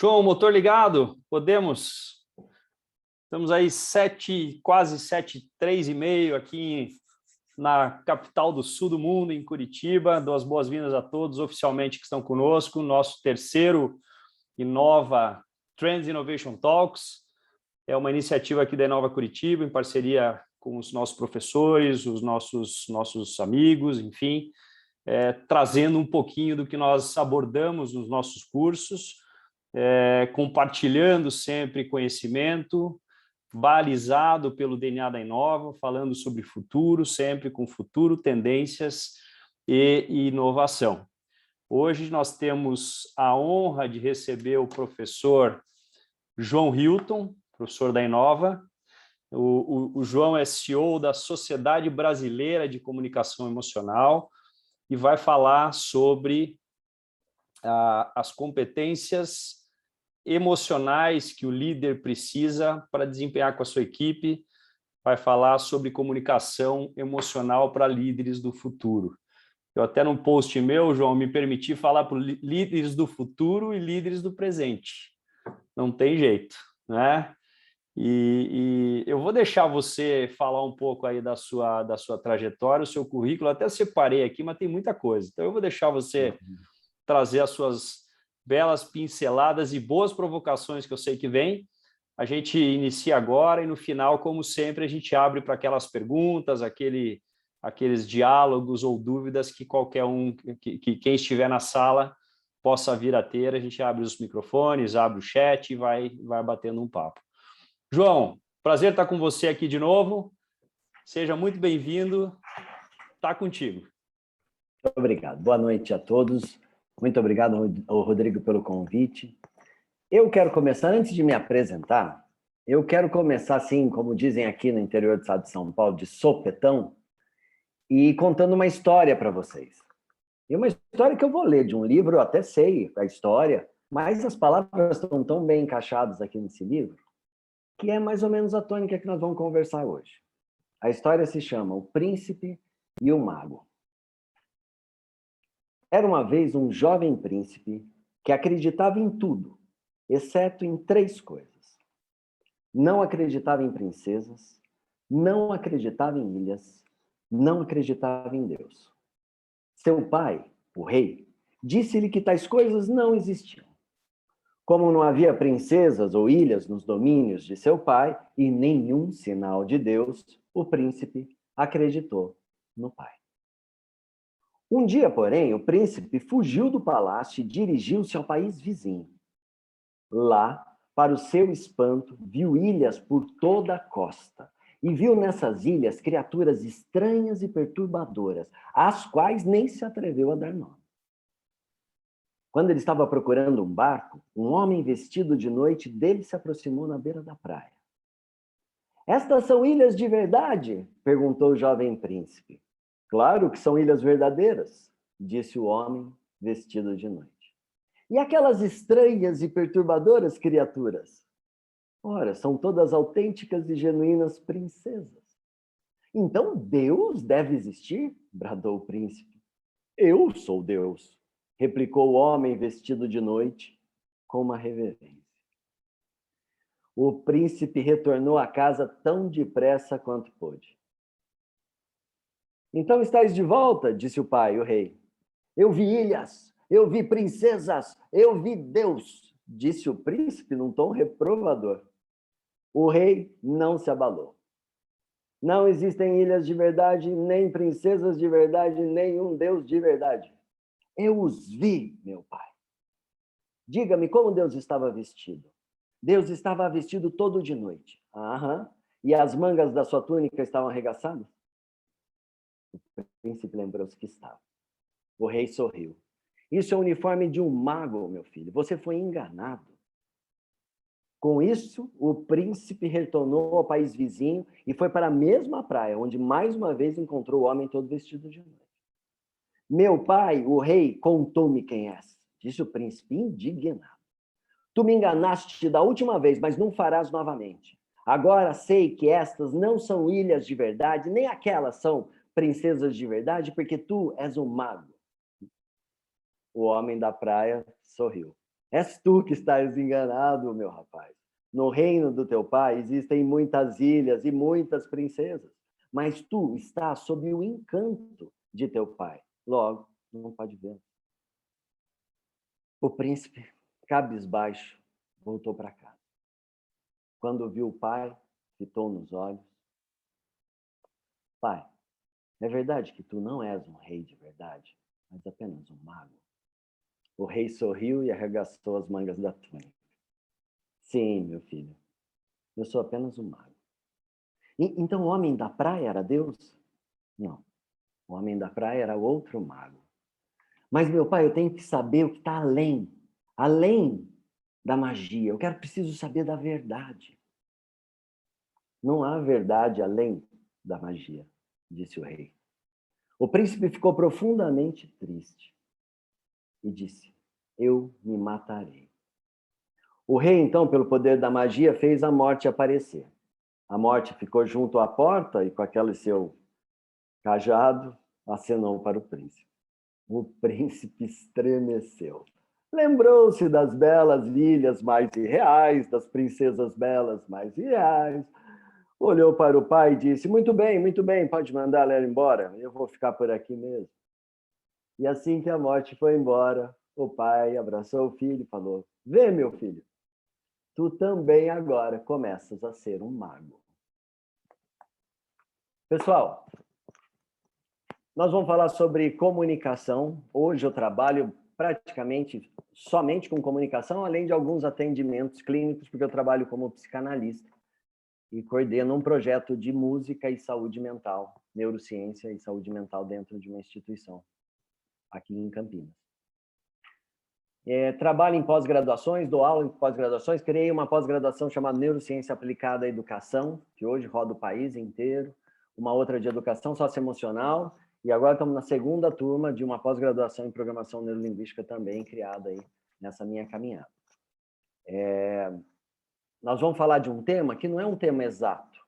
João, motor ligado? Podemos? Estamos aí quase 7h03 aqui na capital do sul do mundo, em Curitiba. Dou as boas-vindas a todos oficialmente que estão conosco. Nosso terceiro Inova Trends Innovation Talks. É uma iniciativa aqui da Inova Curitiba, em parceria com os nossos professores, os nossos amigos, enfim, trazendo um pouquinho do que nós abordamos nos nossos cursos, compartilhando sempre conhecimento, balizado pelo DNA da Inova, falando sobre futuro, sempre com futuro, tendências e inovação. Hoje nós temos a honra de receber o professor João Hilton, professor da Inova. O João é CEO da Sociedade Brasileira de Comunicação Emocional e vai falar sobre as competências emocionais que o líder precisa para desempenhar com a sua equipe. Vai falar sobre comunicação emocional para líderes do futuro. Eu até num post meu, João, me permiti falar para líderes do futuro e líderes do presente. Não tem jeito, né? E eu vou deixar você falar um pouco aí da sua trajetória, o seu currículo. Até separei aqui, mas tem muita coisa. Então eu vou deixar você trazer as suas belas pinceladas e boas provocações que eu sei que vem. A gente inicia agora e no final, como sempre, a gente abre para aquelas perguntas, aqueles diálogos ou dúvidas que qualquer um, que quem estiver na sala possa vir a ter. A gente abre os microfones, abre o chat e vai batendo um papo. João, prazer estar com você aqui de novo. Seja muito bem-vindo. Está contigo. Muito obrigado. Boa noite a todos. Muito obrigado ao Rodrigo pelo convite. Eu quero começar, antes de me apresentar, eu quero começar assim, como dizem aqui no interior do estado de São Paulo, de sopetão, e contando uma história para vocês. E uma história que eu vou ler de um livro, eu até sei a história, mas as palavras estão tão bem encaixadas aqui nesse livro, que é mais ou menos a tônica que nós vamos conversar hoje. A história se chama O Príncipe e o Mago. Era uma vez um jovem príncipe que acreditava em tudo, exceto em 3 coisas. Não acreditava em princesas, não acreditava em ilhas, não acreditava em Deus. Seu pai, o rei, disse-lhe que tais coisas não existiam. Como não havia princesas ou ilhas nos domínios de seu pai e nenhum sinal de Deus, o príncipe acreditou no pai. Um dia, porém, o príncipe fugiu do palácio e dirigiu-se ao país vizinho. Lá, para o seu espanto, viu ilhas por toda a costa e viu nessas ilhas criaturas estranhas e perturbadoras, às quais nem se atreveu a dar nome. Quando ele estava procurando um barco, um homem vestido de noite dele se aproximou na beira da praia. Estas são ilhas de verdade? Perguntou o jovem príncipe. Claro que são ilhas verdadeiras, disse o homem vestido de noite. E aquelas estranhas e perturbadoras criaturas? Ora, são todas autênticas e genuínas princesas. Então Deus deve existir? Bradou o príncipe. Eu sou Deus, replicou o homem vestido de noite com uma reverência. O príncipe retornou à casa tão depressa quanto pôde. Então estás de volta, disse o pai, o rei. Eu vi ilhas, eu vi princesas, eu vi Deus, disse o príncipe num tom reprovador. O rei não se abalou. Não existem ilhas de verdade, nem princesas de verdade, nem um Deus de verdade. Eu os vi, meu pai. Diga-me como Deus estava vestido. Deus estava vestido todo de noite. Aham. E as mangas da sua túnica estavam arregaçadas? O príncipe lembrou-se que estava. O rei sorriu. Isso é o uniforme de um mago, meu filho. Você foi enganado. Com isso, o príncipe retornou ao país vizinho e foi para a mesma praia, onde mais uma vez encontrou o homem todo vestido de noite. Meu pai, o rei, contou-me quem és, disse o príncipe, indignado. Tu me enganaste da última vez, mas não farás novamente. Agora sei que estas não são ilhas de verdade, nem aquelas são princesas de verdade, porque tu és um mago. O homem da praia sorriu. És tu que estás enganado, meu rapaz. No reino do teu pai existem muitas ilhas e muitas princesas, mas tu estás sob o encanto de teu pai. Logo, não pode ver. O príncipe, cabisbaixo, voltou para casa. Quando viu o pai, fitou nos olhos. Pai, é verdade que tu não és um rei de verdade, mas apenas um mago. O rei sorriu e arregaçou as mangas da túnica. Sim, meu filho, eu sou apenas um mago. Então o homem da praia era Deus? Não, o homem da praia era outro mago. Mas, meu pai, eu tenho que saber o que está além da magia. Preciso saber da verdade. Não há verdade além da magia, disse o rei. O príncipe ficou profundamente triste e disse: eu me matarei. O rei, então, pelo poder da magia, fez a morte aparecer. A morte ficou junto à porta e, com aquele seu cajado, acenou para o príncipe. O príncipe estremeceu. Lembrou-se das belas ilhas mais irreais, das princesas belas mais irreais. Olhou para o pai e disse: muito bem, pode mandar ela embora, eu vou ficar por aqui mesmo. E assim que a morte foi embora, o pai abraçou o filho e falou: vê, meu filho, tu também agora começas a ser um mago. Pessoal, nós vamos falar sobre comunicação. Hoje eu trabalho praticamente somente com comunicação, além de alguns atendimentos clínicos, porque eu trabalho como psicanalista e coordeno um projeto de música e saúde mental, neurociência e saúde mental dentro de uma instituição aqui em Campinas. Trabalho em pós-graduações, dou aula em pós-graduações, criei uma pós-graduação chamada Neurociência Aplicada à Educação, que hoje roda o país inteiro, uma outra de educação socioemocional, e agora estamos na segunda turma de uma pós-graduação em programação neurolinguística também criada aí nessa minha caminhada. Nós vamos falar de um tema que não é um tema exato.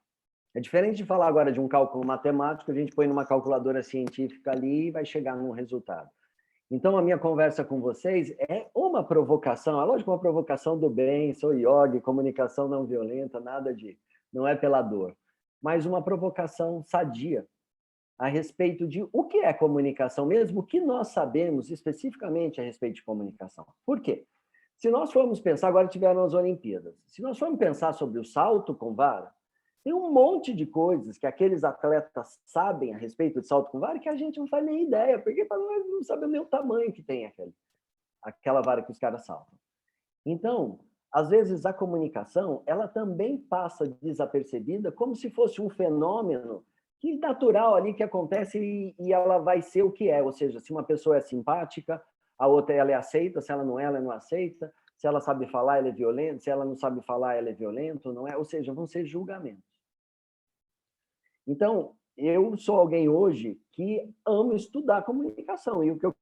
É diferente de falar agora de um cálculo matemático, a gente põe numa calculadora científica ali e vai chegar num resultado. Então, a minha conversa com vocês é uma provocação, é lógico, uma provocação do bem, sou yogi, comunicação não violenta, não é pela dor, mas uma provocação sadia a respeito de o que é comunicação mesmo, o que nós sabemos especificamente a respeito de comunicação. Por quê? Se nós formos pensar, agora tiveram as Olimpíadas, se nós formos pensar sobre o salto com vara, tem um monte de coisas que aqueles atletas sabem a respeito de salto com vara que a gente não faz nem ideia, porque nós não sabemos nem o tamanho que tem aquela vara que os caras saltam. Então, às vezes, a comunicação ela também passa desapercebida como se fosse um fenômeno que natural ali que acontece e ela vai ser o que é. Ou seja, se uma pessoa é simpática, a outra ela é aceita, se ela não aceita, se ela sabe falar, ela é violenta, se ela não sabe falar, ela é violenta, não é? Ou seja, vão ser julgamentos. Então, eu sou alguém hoje que amo estudar comunicação, e o que eu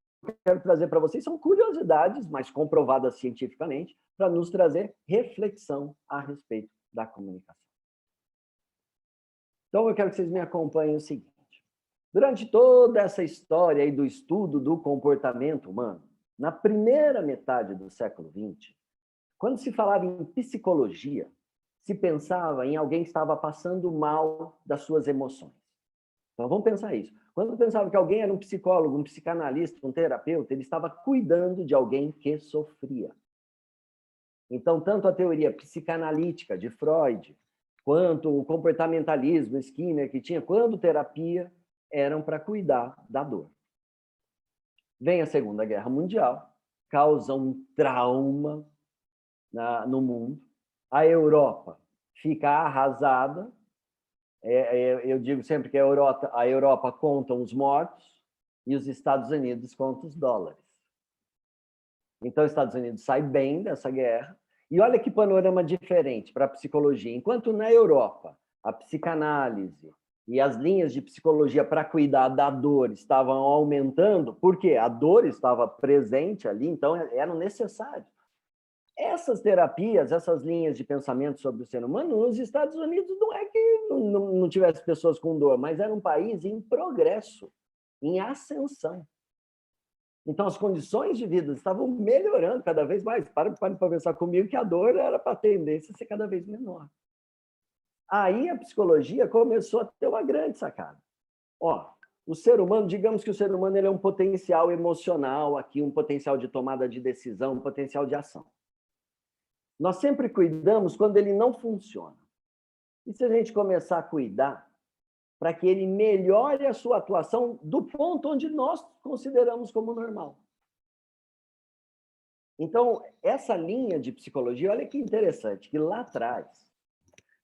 quero trazer para vocês são curiosidades, mas comprovadas cientificamente, para nos trazer reflexão a respeito da comunicação. Então, eu quero que vocês me acompanhem o seguinte. Durante toda essa história aí do estudo do comportamento humano, na primeira metade do século XX, quando se falava em psicologia, se pensava em alguém que estava passando mal das suas emoções. Então, vamos pensar isso. Quando pensava que alguém era um psicólogo, um psicanalista, um terapeuta, ele estava cuidando de alguém que sofria. Então, tanto a teoria psicanalítica de Freud, quanto o comportamentalismo, Skinner, que tinha, quanto terapia, eram para cuidar da dor. Vem a Segunda Guerra Mundial, causa um trauma no mundo. A Europa fica arrasada. Eu digo sempre que a Europa conta os mortos e os Estados Unidos contam os dólares. Então, os Estados Unidos sai bem dessa guerra. E olha que panorama diferente para a psicologia. Enquanto na Europa a psicanálise e as linhas de psicologia para cuidar da dor estavam aumentando, porque a dor estava presente ali, então eram necessários. Essas terapias, essas linhas de pensamento sobre o ser humano, nos Estados Unidos não é que não tivesse pessoas com dor, mas era um país em progresso, em ascensão. Então, as condições de vida estavam melhorando cada vez mais. Para conversar comigo que a dor era para a tendência a ser cada vez menor. Aí a psicologia começou a ter uma grande sacada. Ó, o ser humano, digamos que o ser humano ele é um potencial emocional aqui, um potencial de tomada de decisão, um potencial de ação. Nós sempre cuidamos quando ele não funciona. E se a gente começar a cuidar para que ele melhore a sua atuação do ponto onde nós consideramos como normal? Então, essa linha de psicologia, olha que interessante, que lá atrás,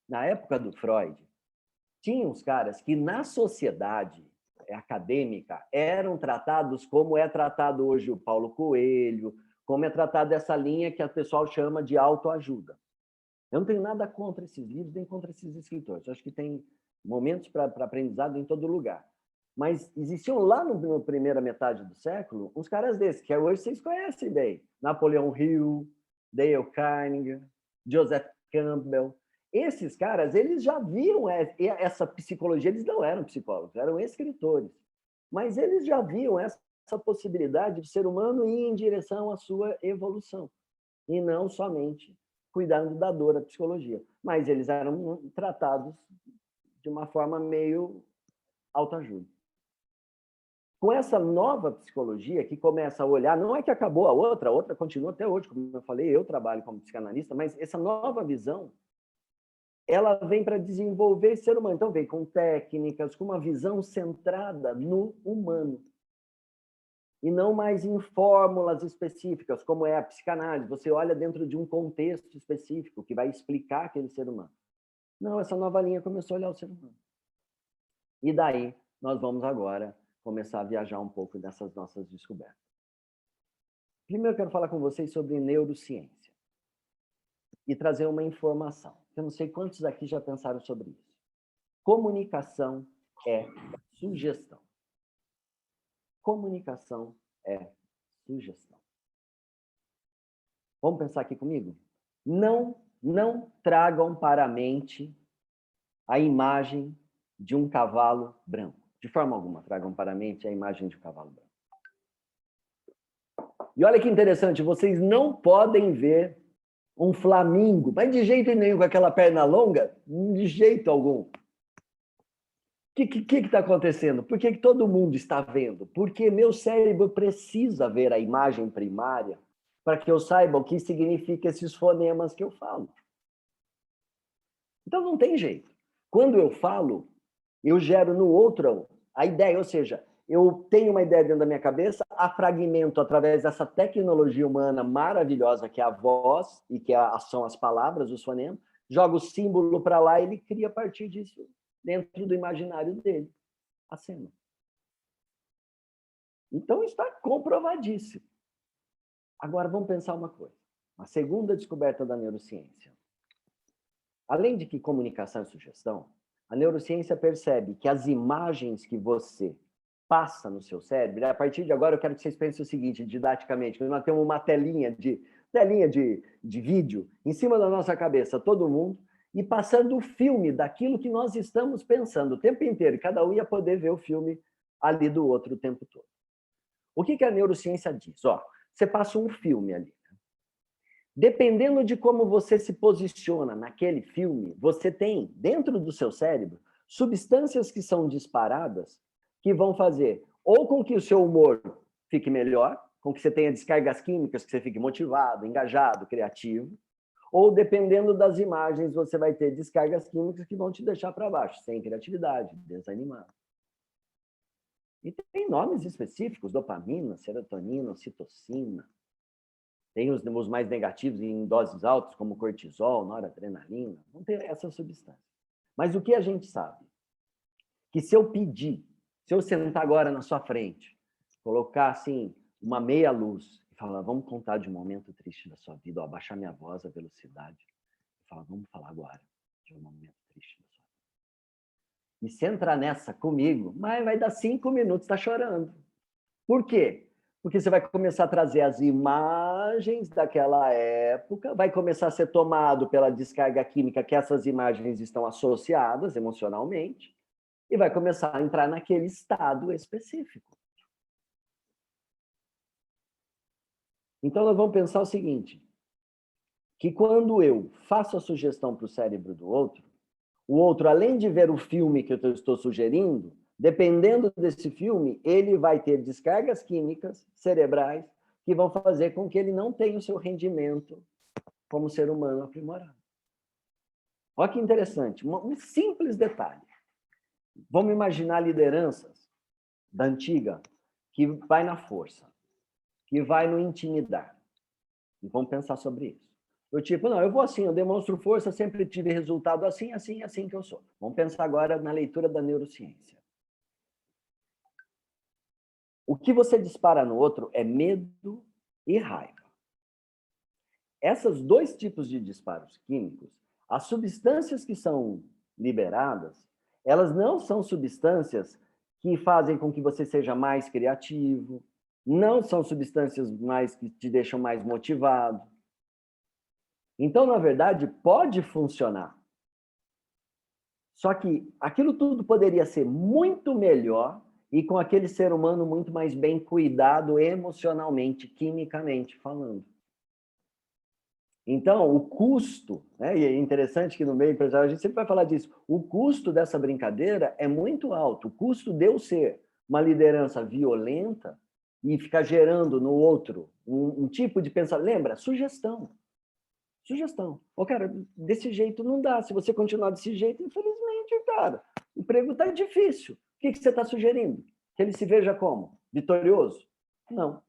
na época do Freud, tinha uns caras que na sociedade acadêmica eram tratados como é tratado hoje o Paulo Coelho, como é tratado essa linha que o pessoal chama de autoajuda. Eu não tenho nada contra esses livros, nem contra esses escritores. Eu acho que tem momentos para aprendizado em todo lugar. Mas existiam lá na primeira metade do século uns caras desses, que hoje vocês conhecem bem. Napoleão Hill, Dale Carnegie, Joseph Campbell. Esses caras, eles já viram essa psicologia, eles não eram psicólogos, eram escritores. Mas eles já viam essa possibilidade de ser humano ir em direção à sua evolução. E não somente cuidando da dor da psicologia. Mas eles eram tratados de uma forma meio autoajuda. Com essa nova psicologia que começa a olhar, não é que acabou a outra continua até hoje, como eu falei, eu trabalho como psicanalista, mas essa nova visão, ela vem para desenvolver esse ser humano. Então, vem com técnicas, com uma visão centrada no humano. E não mais em fórmulas específicas, como é a psicanálise. Você olha dentro de um contexto específico que vai explicar aquele ser humano. Não, essa nova linha começou a olhar o ser humano. E daí, nós vamos agora começar a viajar um pouco dessas nossas descobertas. Primeiro, eu quero falar com vocês sobre neurociência e trazer uma informação. Eu não sei quantos aqui já pensaram sobre isso. Comunicação é sugestão. Comunicação é sugestão. Vamos pensar aqui comigo? Não tragam para a mente a imagem de um cavalo branco. De forma alguma, tragam para a mente a imagem de um cavalo branco. E olha que interessante, vocês não podem ver um flamingo, mas de jeito nenhum, com aquela perna longa, de jeito algum. O que está acontecendo? Por que todo mundo está vendo? Porque meu cérebro precisa ver a imagem primária para que eu saiba o que significa esses fonemas que eu falo. Então não tem jeito. Quando eu falo, eu gero no outro a ideia, ou seja, eu tenho uma ideia dentro da minha cabeça, a fragmento através dessa tecnologia humana maravilhosa que é a voz e que são as palavras, os fonemas, jogo o símbolo para lá e ele cria a partir disso, dentro do imaginário dele, a cena. Então está comprovadíssimo. Agora vamos pensar uma coisa. A segunda descoberta da neurociência. Além de que comunicação é sugestão, a neurociência percebe que as imagens que você passa no seu cérebro, a partir de agora eu quero que vocês pensem o seguinte, didaticamente, nós temos uma telinha de vídeo em cima da nossa cabeça, todo mundo, e passando o filme daquilo que nós estamos pensando o tempo inteiro, e cada um ia poder ver o filme ali do outro o tempo todo. O que a neurociência diz? Ó, você passa um filme ali. Dependendo de como você se posiciona naquele filme, você tem, dentro do seu cérebro, substâncias que são disparadas que vão fazer ou com que o seu humor fique melhor, com que você tenha descargas químicas, que você fique motivado, engajado, criativo, ou dependendo das imagens, você vai ter descargas químicas que vão te deixar para baixo, sem criatividade, desanimado. E tem nomes específicos, dopamina, serotonina, ocitocina. Tem os mais negativos em doses altas, como cortisol, noradrenalina. Não tem essa substância. Mas o que a gente sabe? Que se eu pedir, se eu sentar agora na sua frente, colocar assim uma meia luz e falar, vamos contar de um momento triste da sua vida, ou abaixar minha voz, a velocidade, e falar, vamos falar agora de um momento triste da sua vida. E se entrar nessa comigo, mas vai dar 5 minutos, está chorando. Por quê? Porque você vai começar a trazer as imagens daquela época, vai começar a ser tomado pela descarga química que essas imagens estão associadas emocionalmente, e vai começar a entrar naquele estado específico. Então, nós vamos pensar o seguinte, que quando eu faço a sugestão para o cérebro do outro, o outro, além de ver o filme que eu estou sugerindo, dependendo desse filme, ele vai ter descargas químicas cerebrais que vão fazer com que ele não tenha o seu rendimento como ser humano aprimorado. Olha que interessante, um simples detalhe. Vamos imaginar lideranças da antiga que vai na força, que vai no intimidar. E vamos pensar sobre isso. Eu tipo, não, eu vou assim, eu demonstro força, sempre tive resultado assim, assim, assim que eu sou. Vamos pensar agora na leitura da neurociência. O que você dispara no outro é medo e raiva. Esses dois tipos de disparos químicos, as substâncias que são liberadas, elas não são substâncias que fazem com que você seja mais criativo, não são substâncias mais que te deixam mais motivado. Então, na verdade, pode funcionar. Só que aquilo tudo poderia ser muito melhor e com aquele ser humano muito mais bem cuidado emocionalmente, quimicamente falando. Então, o custo, né, e é interessante que no meio empresarial a gente sempre vai falar disso, o custo dessa brincadeira é muito alto. O custo de eu ser uma liderança violenta e ficar gerando no outro um tipo de pensamento. Lembra? Sugestão. Sugestão. Ô, cara, desse jeito não dá. Se você continuar desse jeito, infelizmente, cara, o emprego está difícil. O que você está sugerindo? Que ele se veja como? Vitorioso? Não.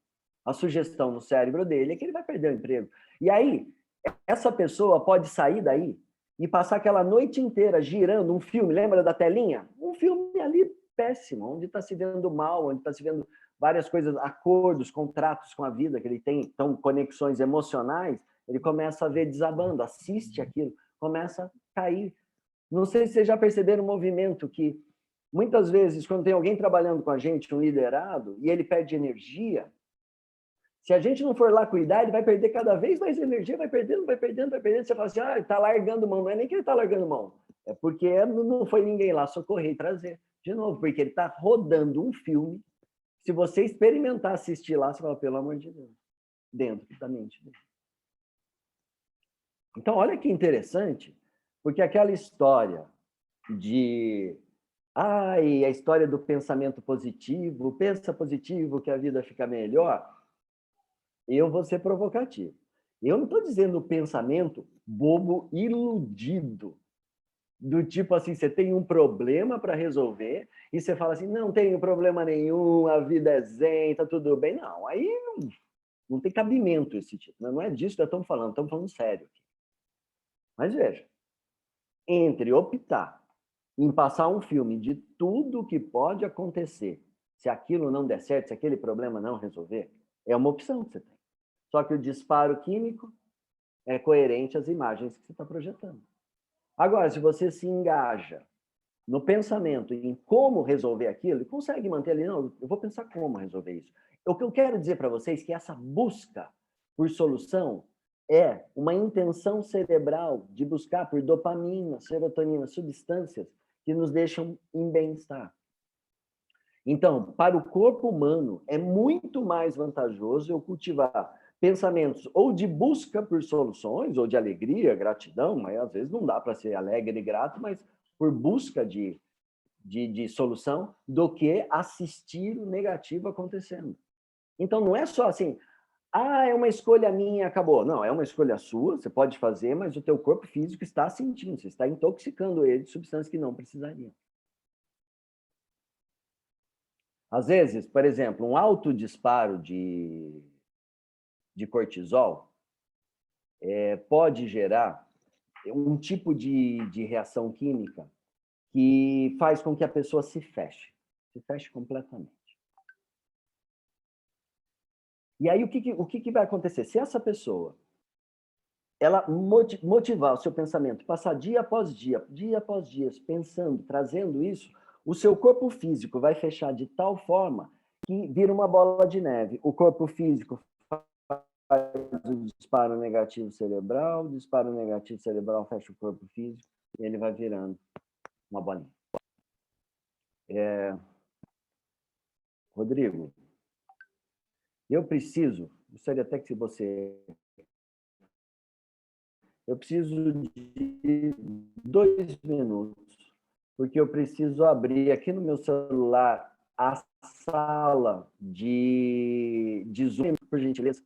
A sugestão no cérebro dele é que ele vai perder o emprego. E aí, essa pessoa pode sair daí e passar aquela noite inteira girando um filme, lembra da telinha? Um filme ali péssimo, onde está se vendo mal, onde está se vendo várias coisas, acordos, contratos com a vida que ele tem, então conexões emocionais, ele começa a ver desabando, assiste aquilo, começa a cair. Não sei se vocês já perceberam um movimento que, muitas vezes, quando tem alguém trabalhando com a gente, um liderado, e ele perde energia, se a gente não for lá cuidar, ele vai perder cada vez mais energia, vai perdendo, vai perdendo, vai perdendo. Você fala assim, ele está largando mão. Não é nem que ele está largando mão, é porque não foi ninguém lá socorrer e trazer. De novo, porque ele está rodando um filme. Se você experimentar assistir lá, você fala, pelo amor de Deus, dentro da mente dele. Então, olha que interessante, porque aquela história de... a história do pensamento positivo, pensa positivo que a vida fica melhor, eu vou ser provocativo. Eu não estou dizendo o pensamento bobo, iludido, do tipo assim, você tem um problema para resolver e você fala assim, não tenho problema nenhum, a vida é zen, tá tudo bem. Não, aí não tem cabimento esse tipo. Não é disso que estamos falando sério aqui. Mas veja, entre optar em passar um filme de tudo que pode acontecer, se aquilo não der certo, se aquele problema não resolver, é uma opção que você tem. Só que o disparo químico é coerente às imagens que você está projetando. Agora, se você se engaja no pensamento em como resolver aquilo, e consegue manter ali, não, eu vou pensar como resolver isso. O que eu quero dizer para vocês é que essa busca por solução é uma intenção cerebral de buscar por dopamina, serotonina, substâncias que nos deixam em bem-estar. Então, para o corpo humano, é muito mais vantajoso eu cultivar pensamentos ou de busca por soluções, ou de alegria, gratidão, mas às vezes não dá para ser alegre e grato, mas por busca de solução, do que assistir o negativo acontecendo. Então, não é só assim, é uma escolha minha, acabou. Não, é uma escolha sua, você pode fazer, mas o teu corpo físico está sentindo, você está intoxicando ele de substâncias que não precisariam. Às vezes, por exemplo, um alto disparo de cortisol pode gerar um tipo de reação química que faz com que a pessoa se feche completamente. E aí, o que vai acontecer? Se essa pessoa ela motivar o seu pensamento, passar dia após dia, pensando, trazendo isso, o seu corpo físico vai fechar de tal forma que vira uma bola de neve. O corpo físico faz o disparo negativo cerebral, o disparo negativo cerebral fecha o corpo físico e ele vai virando uma bolinha. Rodrigo, eu preciso gostaria até que se você... Eu preciso de 2 minutos, porque eu preciso abrir aqui no meu celular a sala de Zoom, por gentileza.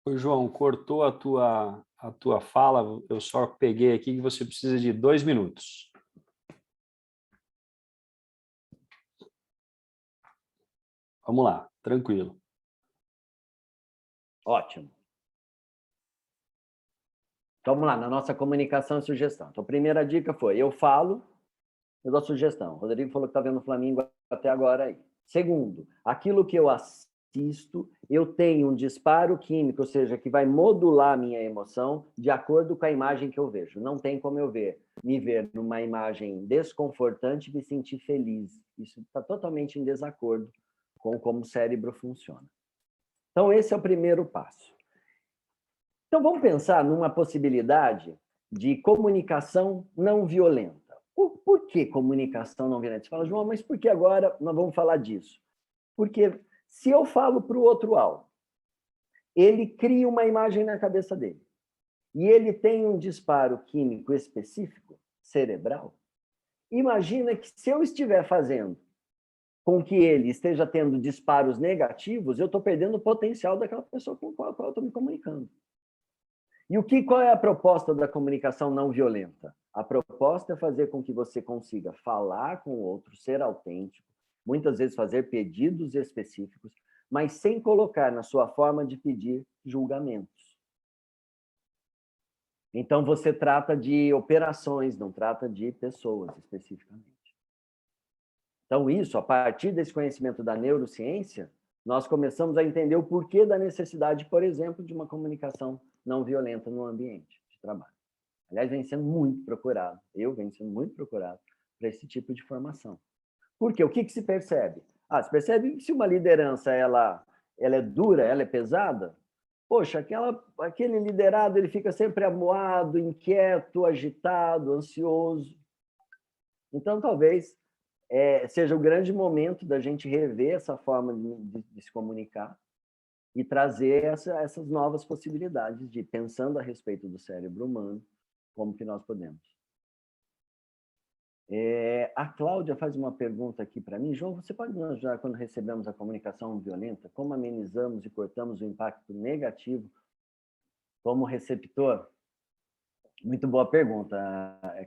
Oi, João, cortou a tua fala, eu só peguei aqui que você precisa de 2 minutos. Vamos lá, tranquilo. Ótimo. Então, vamos lá, na nossa comunicação e sugestão. Então, a primeira dica foi, eu falo, eu dou sugestão. O Rodrigo falou que está vendo o Flamengo até agora aí. Segundo, aquilo que eu assisto, eu tenho um disparo químico, ou seja, que vai modular a minha emoção de acordo com a imagem que eu vejo. Não tem como eu me ver numa imagem desconfortante e me sentir feliz. Isso está totalmente em desacordo com como o cérebro funciona. Então, esse é o primeiro passo. Então, vamos pensar numa possibilidade de comunicação não violenta. Por que comunicação não violenta? Você fala, João, mas por que agora nós vamos falar disso? Porque se eu falo para o outro algo, ele cria uma imagem na cabeça dele, e ele tem um disparo químico específico, cerebral, imagina que se eu estiver fazendo com que ele esteja tendo disparos negativos, eu estou perdendo o potencial daquela pessoa com a qual eu estou me comunicando. E qual é a proposta da comunicação não violenta? A proposta é fazer com que você consiga falar com o outro, ser autêntico, muitas vezes fazer pedidos específicos, mas sem colocar na sua forma de pedir julgamentos. Então, você trata de operações, não trata de pessoas especificamente. Então, isso, a partir desse conhecimento da neurociência, nós começamos a entender o porquê da necessidade, por exemplo, de uma comunicação não violenta no ambiente de trabalho. Aliás, vem sendo muito procurado, eu venho sendo muito procurado para esse tipo de formação. Por quê? O que se percebe? Se percebe que se uma liderança ela é dura, ela é pesada, poxa, aquele liderado ele fica sempre amuado, inquieto, agitado, ansioso. Então, talvez seja o grande momento da gente rever essa forma de se comunicar e trazer essas novas possibilidades de, pensando a respeito do cérebro humano, como que nós podemos. A Cláudia faz uma pergunta aqui para mim. João, você pode nos ajudar quando recebemos a comunicação violenta? Como amenizamos e cortamos o impacto negativo como receptor? Muito boa pergunta,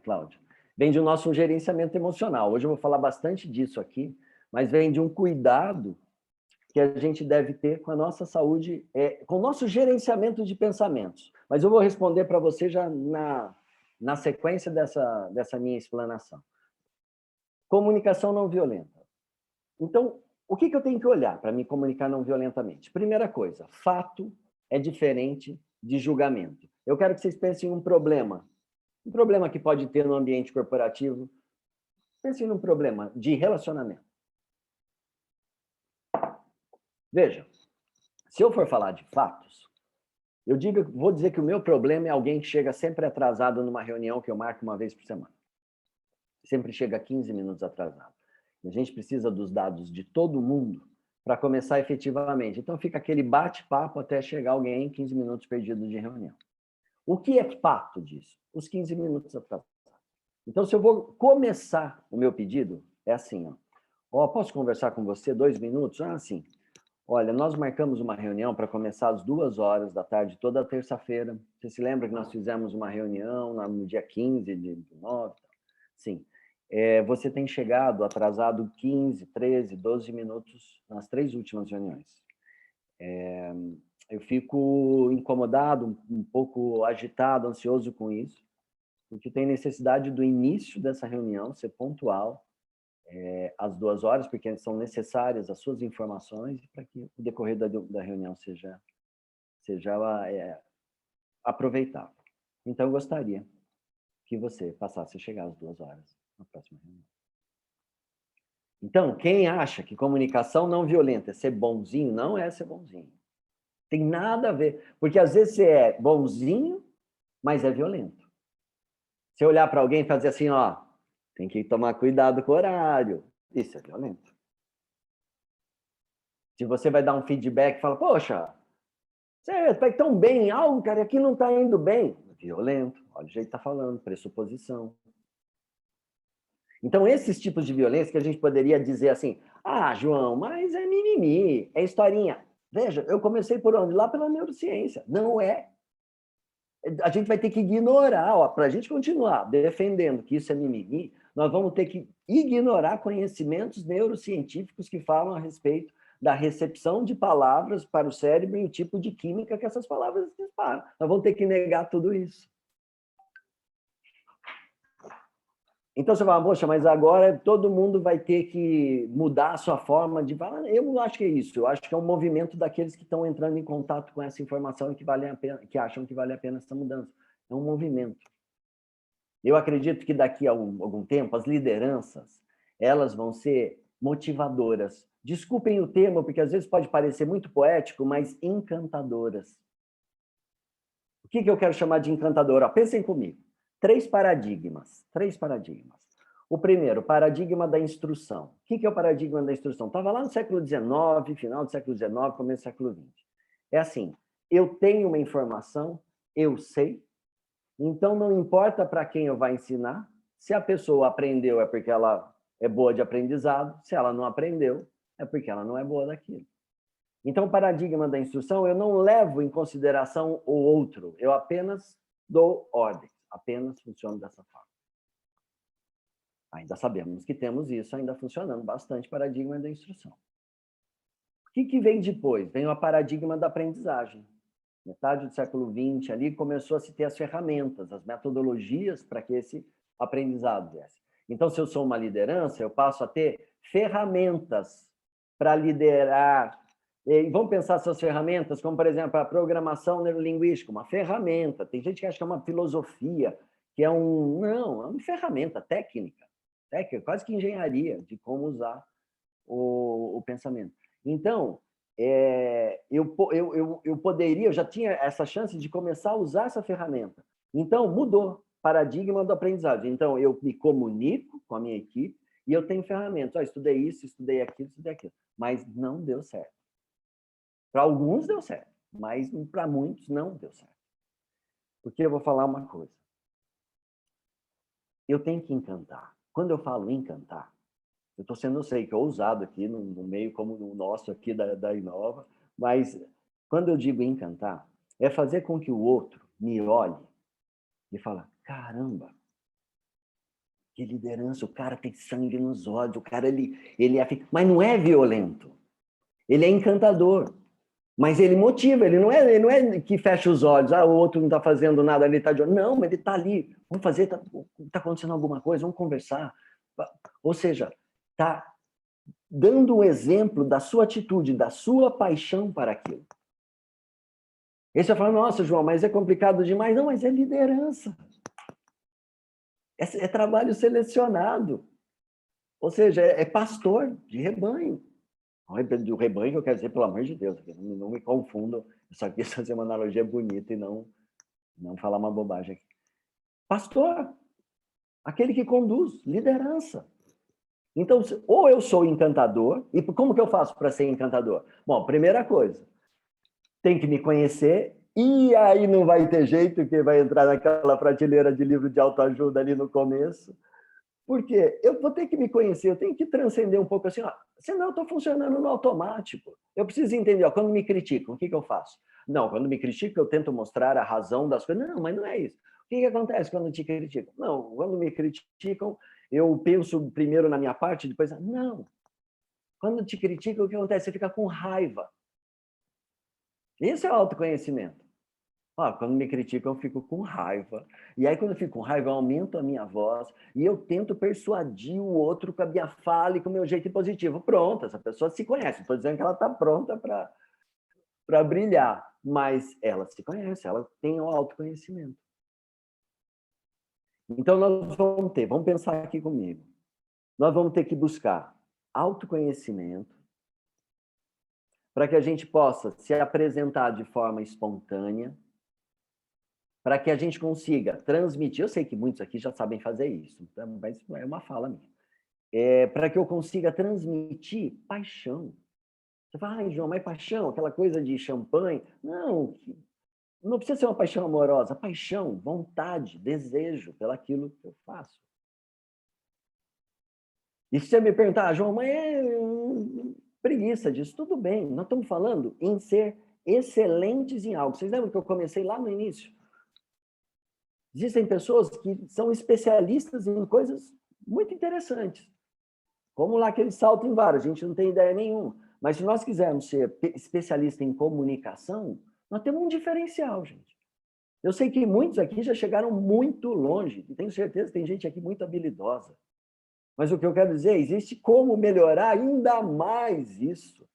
Cláudia. Vem de um nosso gerenciamento emocional. Hoje eu vou falar bastante disso aqui, mas vem de um cuidado que a gente deve ter com a nossa saúde, com o nosso gerenciamento de pensamentos. Mas eu vou responder para você já na sequência dessa minha explanação. Comunicação não violenta. Então, o que eu tenho que olhar para me comunicar não violentamente? Primeira coisa, fato é diferente de julgamento. Eu quero que vocês pensem em um problema que pode ter no ambiente corporativo. Pensem num problema de relacionamento. Veja, se eu for falar de fatos, vou dizer que o meu problema é alguém que chega sempre atrasado numa reunião que eu marco uma vez por semana. Sempre chega 15 minutos atrasado. A gente precisa dos dados de todo mundo para começar efetivamente. Então, fica aquele bate-papo até chegar alguém em 15 minutos perdido de reunião. O que é fato disso? Os 15 minutos atrasados. Então, se eu vou começar o meu pedido, é assim, posso conversar com você 2 minutos? Sim. Olha, nós marcamos uma reunião para começar às 14h toda terça-feira. Você se lembra que nós fizemos uma reunião no dia 15 de 9? Sim. Você tem chegado atrasado 15, 13, 12 minutos nas 3 últimas reuniões. Eu fico incomodado, um pouco agitado, ansioso com isso, porque tem necessidade do início dessa reunião ser pontual, às 2h, porque são necessárias as suas informações para que o decorrer da reunião seja aproveitável. Então, eu gostaria que você passasse a chegar às 2h na próxima reunião. Então, quem acha que comunicação não violenta é ser bonzinho, não é ser bonzinho. Tem nada a ver. Porque, às vezes, você é bonzinho, mas é violento. Você olhar para alguém e fazer assim, Tem que tomar cuidado com o horário. Isso é violento. Se você vai dar um feedback, fala, poxa, você está tão bem em algo, cara, e aqui não está indo bem. Violento. Olha o jeito que está falando, pressuposição. Então, esses tipos de violência que a gente poderia dizer assim, ah, João, mas é mimimi, é historinha. Veja, eu comecei por onde? Lá pela neurociência. Não é. A gente vai ter que ignorar, para a gente continuar defendendo que isso é mimimi, nós vamos ter que ignorar conhecimentos neurocientíficos que falam a respeito da recepção de palavras para o cérebro e o tipo de química que essas palavras disparam. Nós vamos ter que negar tudo isso. Então você fala, poxa, mas agora todo mundo vai ter que mudar a sua forma de falar. Eu não acho que é isso. Eu acho que é um movimento daqueles que estão entrando em contato com essa informação e que acham que vale a pena essa mudança. É um movimento. Eu acredito que daqui a algum tempo as lideranças elas vão ser motivadoras. Desculpem o termo, porque às vezes pode parecer muito poético, mas encantadoras. O que eu quero chamar de encantadora? Pensem comigo. Três paradigmas. O primeiro, paradigma da instrução. O que é o paradigma da instrução? Estava lá no século XIX, final do século XIX, começo do século XX. É assim, eu tenho uma informação, eu sei, então não importa para quem eu vou ensinar, se a pessoa aprendeu é porque ela é boa de aprendizado, se ela não aprendeu é porque ela não é boa daquilo. Então, o paradigma da instrução, eu não levo em consideração o outro, eu apenas dou ordem, apenas funciono dessa forma. Ainda sabemos que temos isso ainda funcionando bastante, paradigma da instrução. O que vem depois? Vem o paradigma da aprendizagem. Metade do século XX ali começou a se ter as ferramentas, as metodologias para que esse aprendizado viesse. Então, se eu sou uma liderança, eu passo a ter ferramentas para liderar. E vamos pensar essas ferramentas, como, por exemplo, a programação neurolinguística, uma ferramenta. Tem gente que acha que é uma filosofia, que é um... Não, é uma ferramenta técnica, quase que engenharia de como usar o pensamento. Então, eu poderia, eu já tinha essa chance de começar a usar essa ferramenta. Então, mudou paradigma do aprendizagem. Então, eu me comunico com a minha equipe e eu tenho ferramentas. Estudei isso, estudei aquilo, mas não deu certo. Para alguns deu certo, mas para muitos não deu certo. Porque eu vou falar uma coisa. Eu tenho que encantar. Quando eu falo encantar, eu estou sendo, eu sei que é ousado aqui, no meio como o nosso aqui da Inova, mas quando eu digo encantar, é fazer com que o outro me olhe e fale, caramba, que liderança, o cara tem sangue nos olhos, o cara, ele é... Mas não é violento, ele é encantador, mas ele motiva, ele não é que fecha os olhos, o outro não está fazendo nada, ele está de olho. Não, mas ele está ali, vamos fazer, está acontecendo alguma coisa, vamos conversar. Ou seja, está dando um exemplo da sua atitude, da sua paixão para aquilo. E você fala, nossa, João, mas é complicado demais. Não, mas é liderança. É trabalho selecionado. Ou seja, é pastor de rebanho. Do rebanho que eu quero dizer, pelo amor de Deus, não me confundam. Eu só quis fazer uma analogia bonita e não falar uma bobagem aqui. Pastor, aquele que conduz, liderança. Então, ou eu sou encantador, e como que eu faço para ser encantador? Bom, primeira coisa, tem que me conhecer, e aí não vai ter jeito que vai entrar naquela prateleira de livro de autoajuda ali no começo. Por quê? Eu vou ter que me conhecer, eu tenho que transcender um pouco assim, senão eu estou funcionando no automático. Eu preciso entender, quando me criticam, o que eu faço? Não, quando me criticam, eu tento mostrar a razão das coisas. Não, mas não é isso. O que acontece quando te criticam? Não, quando me criticam, eu penso primeiro na minha parte, depois... Não. Quando te criticam, o que acontece? Você fica com raiva. Esse é o autoconhecimento. Quando me criticam, eu fico com raiva. E aí, quando eu fico com raiva, eu aumento a minha voz e eu tento persuadir o outro com a minha fala e com o meu jeito positivo. Pronto, essa pessoa se conhece. Estou dizendo que ela está pronta para brilhar, mas ela se conhece, ela tem o autoconhecimento. Então, nós vamos pensar aqui comigo, nós vamos ter que buscar autoconhecimento para que a gente possa se apresentar de forma espontânea, para que a gente consiga transmitir, eu sei que muitos aqui já sabem fazer isso, mas é uma fala minha, para que eu consiga transmitir paixão. Você fala, ai, João, mas paixão, aquela coisa de champanhe. Não, não precisa ser uma paixão amorosa, paixão, vontade, desejo pelaquilo que eu faço. E se você me perguntar, João, mas preguiça disso, tudo bem, nós estamos falando em ser excelentes em algo. Vocês lembram que eu comecei lá no início? Existem pessoas que são especialistas em coisas muito interessantes, como lá aquele salto em vara, a gente não tem ideia nenhuma. Mas se nós quisermos ser especialista em comunicação, nós temos um diferencial, gente. Eu sei que muitos aqui já chegaram muito longe, e tenho certeza que tem gente aqui muito habilidosa. Mas o que eu quero dizer, existe como melhorar ainda mais isso,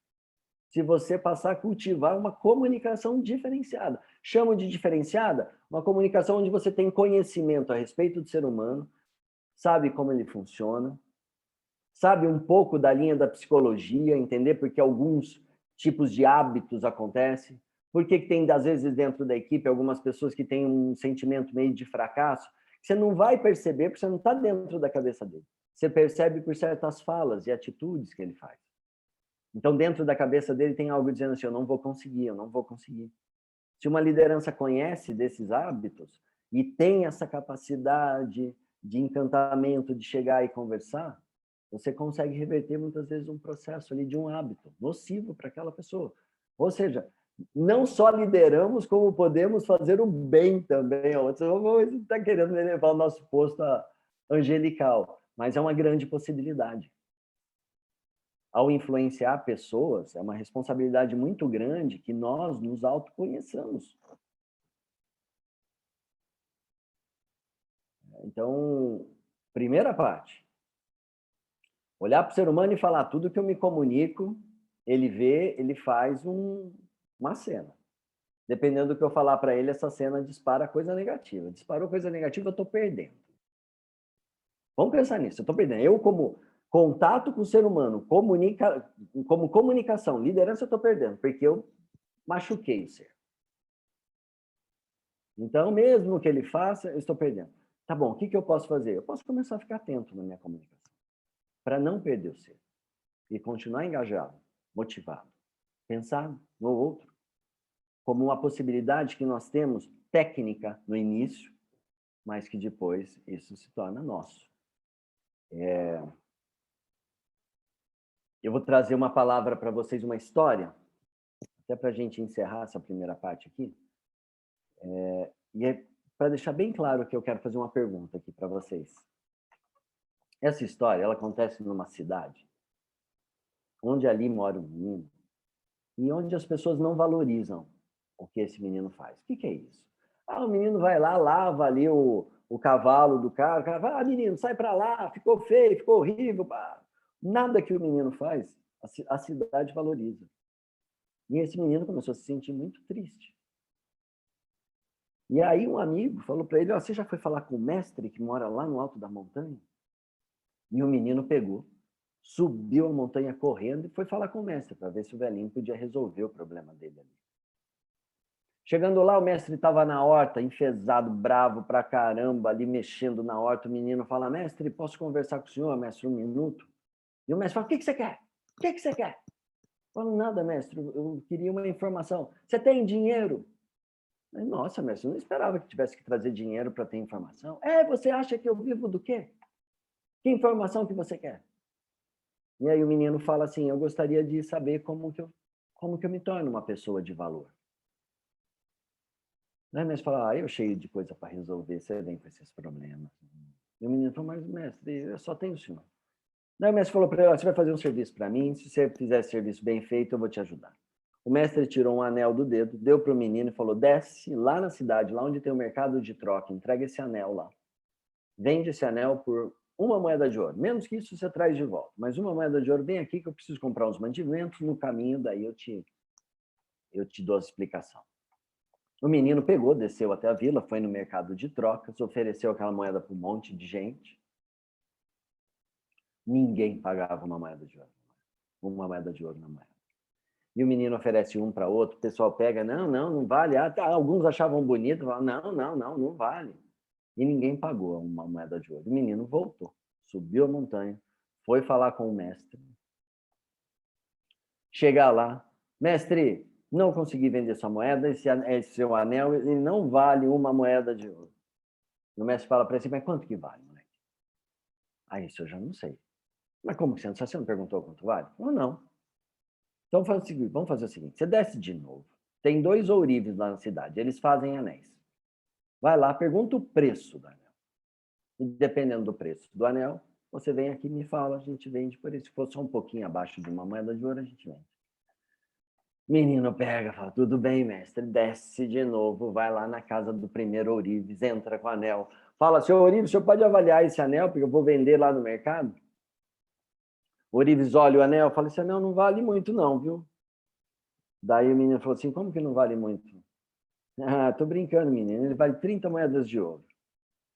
se você passar a cultivar uma comunicação diferenciada. Chamo de diferenciada uma comunicação onde você tem conhecimento a respeito do ser humano, sabe como ele funciona, sabe um pouco da linha da psicologia, entender por que alguns tipos de hábitos acontecem, por que tem, às vezes, dentro da equipe, algumas pessoas que têm um sentimento meio de fracasso, que você não vai perceber porque você não está dentro da cabeça dele. Você percebe por certas falas e atitudes que ele faz. Então, dentro da cabeça dele tem algo dizendo assim, eu não vou conseguir, eu não vou conseguir. Se uma liderança conhece desses hábitos e tem essa capacidade de encantamento, de chegar e conversar, você consegue reverter muitas vezes um processo ali de um hábito nocivo para aquela pessoa. Ou seja, não só lideramos, como podemos fazer o bem também. Você está querendo elevar o nosso posto angelical, mas é uma grande possibilidade. Ao influenciar pessoas, é uma responsabilidade muito grande que nós nos autoconheçamos. Então, primeira parte, olhar para o ser humano e falar tudo que eu me comunico, ele vê, ele faz uma cena. Dependendo do que eu falar para ele, essa cena dispara coisa negativa. Disparou coisa negativa, eu estou perdendo. Vamos pensar nisso, eu estou perdendo. Eu, como contato com o ser humano, como comunicação, liderança, eu estou perdendo, porque eu machuquei o ser. Então, mesmo que ele faça, eu estou perdendo. Tá bom, o que eu posso fazer? Eu posso começar a ficar atento na minha comunicação, para não perder o ser. E continuar engajado, motivado. Pensar no outro como uma possibilidade que nós temos técnica no início, mas que depois isso se torna nosso. Eu vou trazer uma palavra para vocês, uma história, até para a gente encerrar essa primeira parte aqui. E é para deixar bem claro que eu quero fazer uma pergunta aqui para vocês. Essa história, ela acontece numa cidade onde ali mora um menino e onde as pessoas não valorizam o que esse menino faz. O que é isso? O menino vai lá, lava ali o cavalo do cara, o cara fala, menino, sai para lá, ficou feio, ficou horrível. Nada que o menino faz, a cidade valoriza. E esse menino começou a se sentir muito triste. E aí um amigo falou para ele, você já foi falar com o mestre que mora lá no alto da montanha? E o menino pegou, subiu a montanha correndo e foi falar com o mestre para ver se o velhinho podia resolver o problema dele ali. Chegando lá, o mestre estava na horta, enfesado, bravo pra caramba, ali mexendo na horta. O menino fala, mestre, posso conversar com o senhor, mestre, um minuto? E o mestre fala, o que você quer? O que você quer? Eu falo, nada, mestre, eu queria uma informação. Você tem dinheiro? Nossa, mestre, eu não esperava que tivesse que trazer dinheiro para ter informação. Você acha que eu vivo do quê? Que informação que você quer? E aí o menino fala assim, eu gostaria de saber como que eu me torno uma pessoa de valor. Aí o mestre fala, eu cheio de coisa para resolver, você vem com esses problemas. E o menino falou, mas mestre, eu só tenho o senhor. Aí o mestre falou para ele, você vai fazer um serviço para mim, se você fizer esse serviço bem feito, eu vou te ajudar. O mestre tirou um anel do dedo, deu para o menino e falou, desce lá na cidade, lá onde tem o mercado de troca, entrega esse anel lá. Vende esse anel por 1 moeda de ouro. Menos que isso você traz de volta. Mas 1 moeda de ouro, vem aqui que eu preciso comprar uns mantimentos, no caminho daí eu te dou a explicação. O menino pegou, desceu até a vila, foi no mercado de trocas, ofereceu aquela moeda para um monte de gente. Ninguém pagava 1 moeda de ouro. 1 moeda de ouro na moeda. E o menino oferece um para outro, o pessoal pega, não vale. Alguns achavam bonito, falavam, não vale. E ninguém pagou uma moeda de ouro. O menino voltou, subiu a montanha, foi falar com o mestre. Chegar lá, mestre, não consegui vender sua moeda, esse seu anel, ele não vale uma moeda de ouro. E o mestre fala para ele, mas quanto que vale, moleque? Aí isso eu já não sei. Mas como que você não perguntou quanto vale? Não. Então vamos fazer o seguinte, você desce de novo. Tem 2 ourives lá na cidade, eles fazem anéis. Vai lá, pergunta o preço do anel. E dependendo do preço do anel, você vem aqui e me fala, a gente vende por isso. Se for só um pouquinho abaixo de uma moeda de ouro, a gente vende. Menino pega, fala, tudo bem, mestre, desce de novo, vai lá na casa do primeiro ourives, entra com o anel. Fala, senhor ourives, o senhor pode avaliar esse anel, porque eu vou vender lá no mercado? O ourives olha o anel, fala, esse anel não vale muito não, viu? Daí o menino falou assim, como que não vale muito? Tô brincando, menino, ele vale 30 moedas de ouro.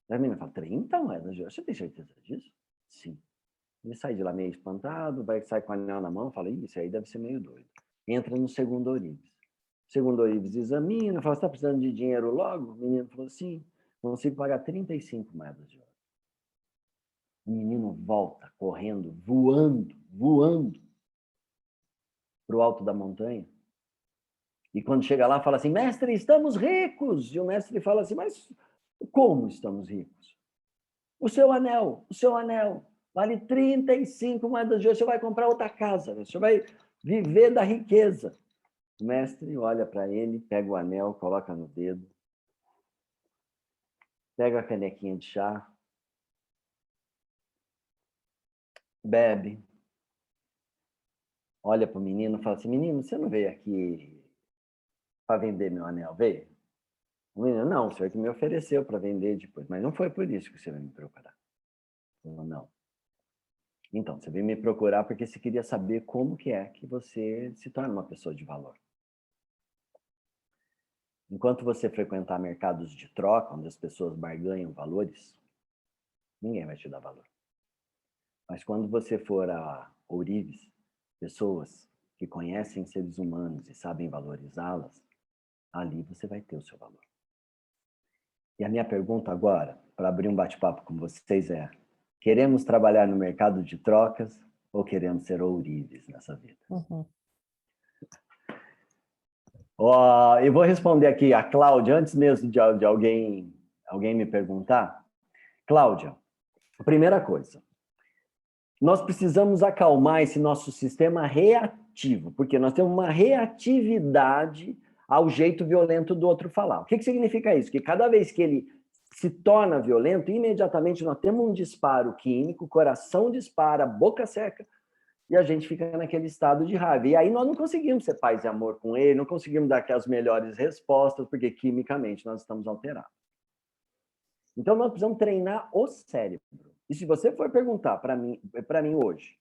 Daí a menina fala, 30 moedas de ouro? Você tem certeza disso? Sim. Ele sai de lá meio espantado, sai com o anel na mão, fala, isso aí deve ser meio doido. Entra no segundo ourives. O segundo ourives examina, fala, você está precisando de dinheiro logo? O menino falou, sim, consigo pagar 35 moedas de ouro. O menino volta, correndo, voando para o alto da montanha. E quando chega lá, fala assim, mestre, estamos ricos. E o mestre fala assim, mas como estamos ricos? O seu anel, vale 35 moedas de ouro, você vai comprar outra casa, você vai viver da riqueza. O mestre olha para ele, pega o anel, coloca no dedo, pega a canequinha de chá, bebe, olha para o menino e fala assim, menino, você não veio aqui para vender meu anel, veio? O menino, não, o senhor que me ofereceu para vender depois, mas não foi por isso que você veio me procurar. Ele falou, não. Então, você veio me procurar porque você queria saber como que é que você se torna uma pessoa de valor. Enquanto você frequentar mercados de troca, onde as pessoas barganham valores, ninguém vai te dar valor. Mas quando você for a ourives, pessoas que conhecem seres humanos e sabem valorizá-las, ali você vai ter o seu valor. E a minha pergunta agora, para abrir um bate-papo com vocês é, queremos trabalhar no mercado de trocas ou queremos ser ourives nessa vida? Uhum. Eu vou responder aqui a Cláudia, antes mesmo de alguém me perguntar. Cláudia, a primeira coisa, nós precisamos acalmar esse nosso sistema reativo, porque nós temos uma reatividade ao jeito violento do outro falar. O que significa isso? Que cada vez que ele se torna violento, imediatamente nós temos um disparo químico, o coração dispara, a boca seca, e a gente fica naquele estado de raiva. E aí nós não conseguimos ser paz e amor com ele, não conseguimos dar as melhores respostas, porque quimicamente nós estamos alterados. Então nós precisamos treinar o cérebro. E se você for perguntar para mim hoje,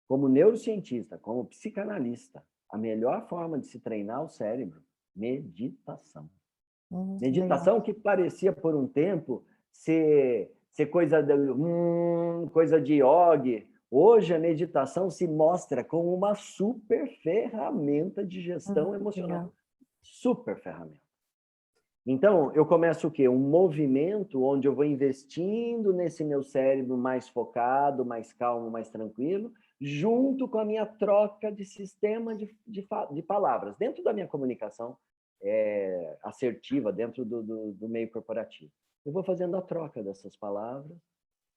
como neurocientista, como psicanalista, a melhor forma de se treinar o cérebro, meditação. Meditação legal. Que parecia por um tempo ser coisa de yoga. Hoje a meditação se mostra como uma super ferramenta de gestão emocional. Legal. Super ferramenta. Então, eu começo o quê? Um movimento onde eu vou investindo nesse meu cérebro mais focado, mais calmo, mais tranquilo, junto com a minha troca de sistema de palavras, dentro da minha comunicação assertiva, dentro do meio corporativo. Eu vou fazendo a troca dessas palavras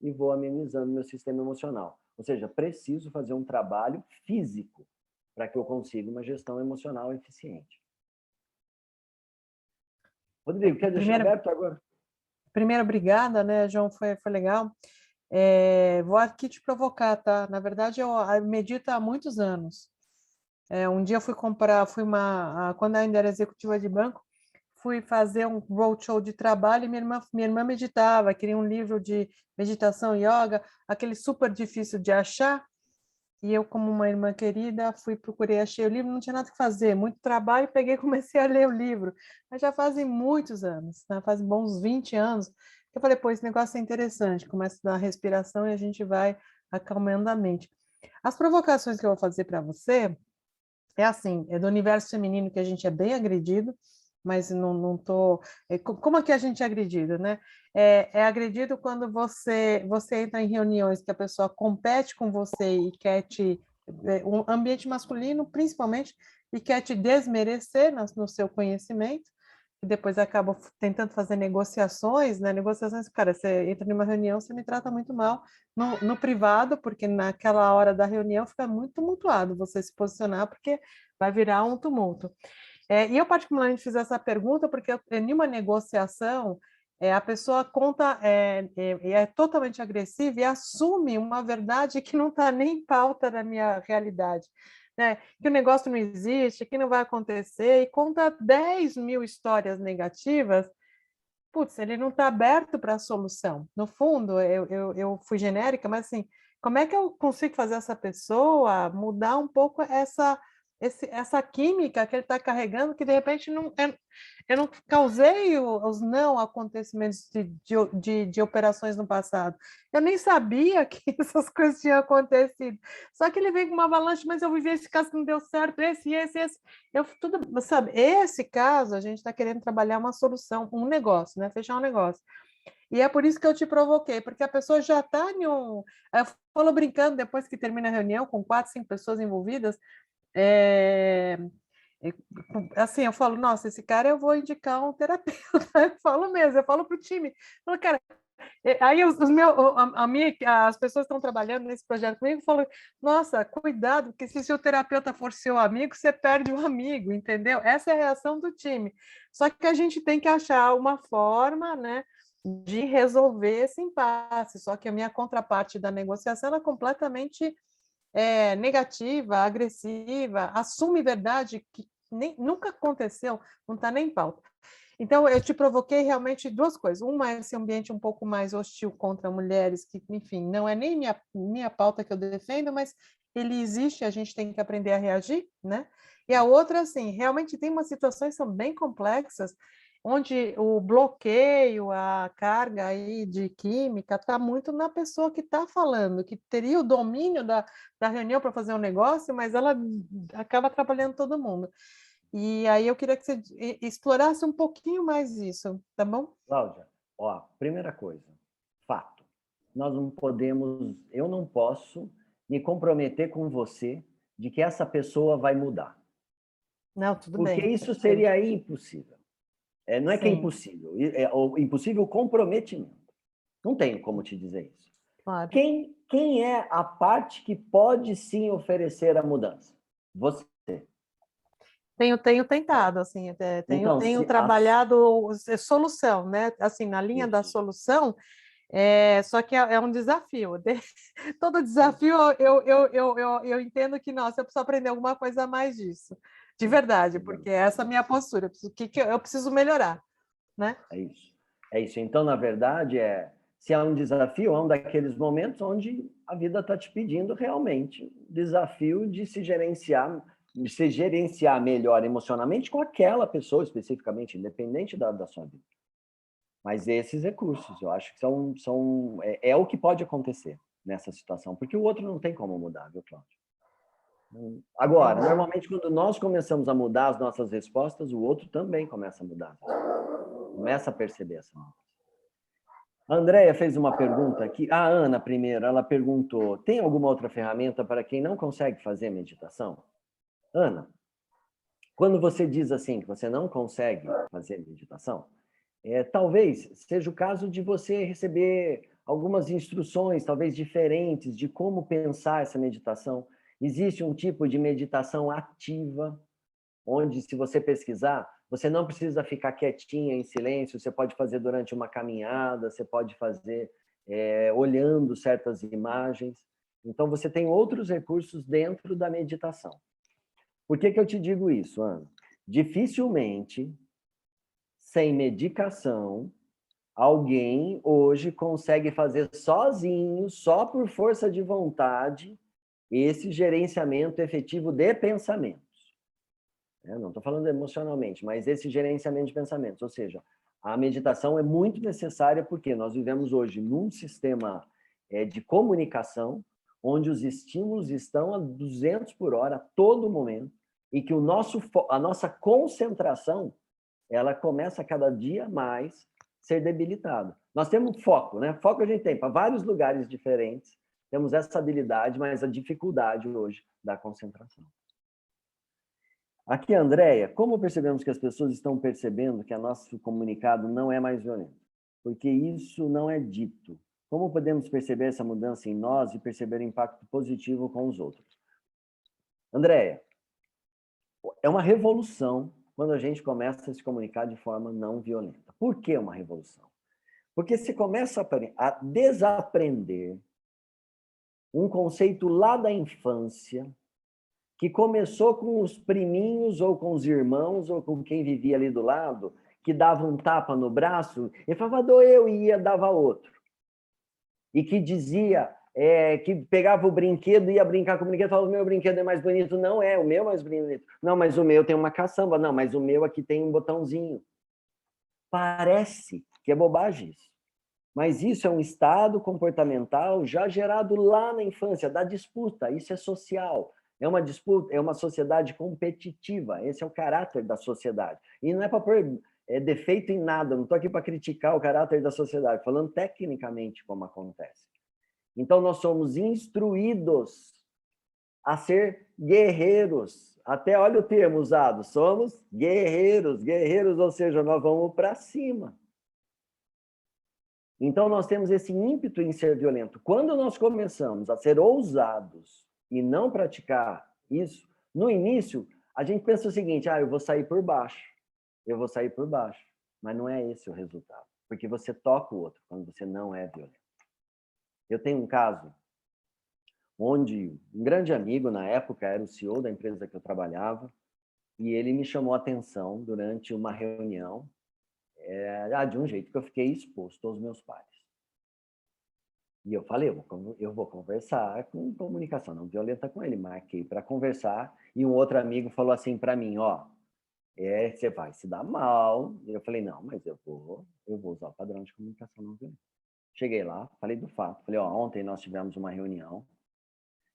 e vou amenizando meu sistema emocional. Ou seja, preciso fazer um trabalho físico para que eu consiga uma gestão emocional eficiente. Rodrigo, quer deixar aberto agora? Primeiro, obrigada, né, João? Foi legal. Vou aqui te provocar, tá? Na verdade, eu medito há muitos anos. Um dia eu quando eu ainda era executiva de banco, fui fazer um roadshow de trabalho e minha irmã meditava, queria um livro de meditação yoga, aquele super difícil de achar. E eu, como uma irmã querida, procurei, achei o livro, não tinha nada que fazer, muito trabalho, peguei e comecei a ler o livro. Mas já fazem muitos anos, né? Fazem bons 20 anos. Eu falei, pô, esse negócio é interessante, começa a dar respiração e a gente vai acalmando a mente. As provocações que eu vou fazer para você é assim, é do universo feminino que a gente é bem agredido, mas não tô... como é que a gente é agredido, né? É agredido quando você entra em reuniões que a pessoa compete com você e quer te... um ambiente masculino, principalmente, e quer te desmerecer no seu conhecimento, e depois acaba tentando fazer negociações, né? Negociações, cara, você entra numa reunião, você me trata muito mal no privado, porque naquela hora da reunião fica muito tumultuado você se posicionar, porque vai virar um tumulto. E eu particularmente fiz essa pergunta porque em uma negociação a pessoa conta, é totalmente agressiva e assume uma verdade que não está nem em pauta na minha realidade. Né? Que o negócio não existe, que não vai acontecer, e conta 10 mil histórias negativas. Putz, ele não está aberto para a solução. No fundo, eu fui genérica, mas assim, como é que eu consigo fazer essa pessoa mudar um pouco essa química que ele está carregando, que de repente eu não causei os não acontecimentos de operações no passado. Eu nem sabia que essas coisas tinham acontecido. Só que ele veio com uma avalanche, mas eu vivi esse caso que não deu certo, esse. Tudo, sabe, esse caso a gente está querendo trabalhar uma solução, um negócio, né? Fechar um negócio. E é por isso que eu te provoquei, porque a pessoa já está em um. Eu falo brincando, depois que termina a reunião, com 4, 5 pessoas envolvidas, assim, eu falo, nossa, esse cara eu vou indicar um terapeuta. Eu falo mesmo, eu falo para o time. Eu falo, cara, aí os meus, as pessoas que estão trabalhando nesse projeto comigo falam, nossa, cuidado, porque se o terapeuta for seu amigo, você perde o amigo, entendeu? Essa é a reação do time. Só que a gente tem que achar uma forma, né, de resolver esse impasse. Só que a minha contraparte da negociação é completamente negativa, agressiva, assume verdade que nunca aconteceu, não está nem em pauta. Então, eu te provoquei realmente duas coisas. Uma é esse ambiente um pouco mais hostil contra mulheres, que, enfim, não é nem minha pauta que eu defendo, mas ele existe, a gente tem que aprender a reagir, né? E a outra, assim, realmente tem umas situações que são bem complexas, onde o bloqueio, a carga aí de química está muito na pessoa que está falando, que teria o domínio da reunião para fazer um negócio, mas ela acaba atrapalhando todo mundo. E aí eu queria que você explorasse um pouquinho mais isso, tá bom? Cláudia, ó, primeira coisa, fato. Nós não podemos, eu não posso me comprometer com você de que essa pessoa vai mudar. Não, tudo Porque bem. isso seria impossível. Não é que é Sim, impossível, é o impossível comprometimento. Não tenho como te dizer isso. claro. Quem é a parte que pode sim oferecer a mudança? Você. Tenho tentado, assim, Então, tenho trabalhado solução, né? Assim, na linha da isso, solução, só que é um desafio. Todo sim, desafio eu entendo que, nossa, eu preciso aprender alguma coisa a mais disso. De sim, verdade, porque exatamente. essa é a minha postura. Eu preciso melhorar, né? É isso. É isso. Então, na verdade, se há um desafio, é um daqueles momentos onde a vida está te pedindo realmente desafio de se gerenciar melhor emocionalmente com aquela pessoa especificamente, independente da sua vida. Mas esses recursos, eu acho que é o que pode acontecer nessa situação, porque o outro não tem como mudar, viu, Cláudio? Agora, Entendi. normalmente, quando nós começamos a mudar as nossas respostas, o outro também começa a mudar. Começa a perceber essa mudança. A Andrea fez uma pergunta aqui. A Ana, primeiro, ela perguntou: tem alguma outra ferramenta para quem não consegue fazer meditação? Ana, quando você diz assim que você não consegue fazer meditação, talvez seja o caso de você receber algumas instruções, talvez diferentes, de como pensar essa meditação. Existe um tipo de meditação ativa, onde, se você pesquisar, você não precisa ficar quietinha, em silêncio, você pode fazer durante uma caminhada, você pode fazer olhando certas imagens. Então, você tem outros recursos dentro da meditação. Por que eu te digo isso, Ana? Dificilmente, sem medicação, alguém hoje consegue fazer sozinho, só por força de vontade, esse gerenciamento efetivo de pensamentos. Não estou falando emocionalmente, mas esse gerenciamento de pensamentos. Ou seja, a meditação é muito necessária porque nós vivemos hoje num sistema de comunicação onde os estímulos estão a 200 por hora a todo momento. e que a nossa concentração ela começa a cada dia mais ser debilitada. Nós temos foco, né? Foco a gente tem para vários lugares diferentes, temos essa habilidade, mas a dificuldade hoje da concentração. Aqui, Andréia, como percebemos que as pessoas estão percebendo que o nosso comunicado não é mais violento? Porque isso não é dito. Como podemos perceber essa mudança em nós e perceber o impacto positivo com os outros? Andréia, é uma revolução quando a gente começa a se comunicar de forma não violenta. Por que uma revolução? Porque você começa a desaprender um conceito lá da infância, que começou com os priminhos, ou com os irmãos, ou com quem vivia ali do lado, que dava um tapa no braço, e falava, doeu, e ia, dava outro. E que dizia, que pegava o brinquedo, ia brincar com o brinquedo, falava, o meu brinquedo é mais bonito. Não é, o meu é mais bonito. Não, mas o meu tem uma caçamba. Não, mas o meu aqui tem um botãozinho. Parece que é bobagem isso. Mas isso é um estado comportamental já gerado lá na infância, da disputa. Isso é social. É uma disputa, é uma sociedade competitiva. Esse é o caráter da sociedade. E não é para pôr defeito em nada, não estou aqui para criticar o caráter da sociedade, falando tecnicamente como acontece. Então, nós somos instruídos a ser guerreiros. Até olha o termo usado, somos guerreiros. Guerreiros, ou seja, nós vamos para cima. Então, nós temos esse ímpeto em ser violento. Quando nós começamos a ser ousados e não praticar isso, no início, a gente pensa o seguinte, eu vou sair por baixo. Eu vou sair por baixo. Mas não é esse o resultado. Porque você toca o outro quando você não é violento. Eu tenho um caso onde um grande amigo, na época, era o CEO da empresa que eu trabalhava, e ele me chamou a atenção durante uma reunião, de um jeito que eu fiquei exposto aos meus pares. E eu falei, eu vou conversar com comunicação não violenta com ele. Marquei para conversar, e um outro amigo falou assim para mim, você vai se dar mal. E eu falei, não, mas eu vou usar o padrão de comunicação não violenta. Cheguei lá, falei do fato. Falei, ontem nós tivemos uma reunião,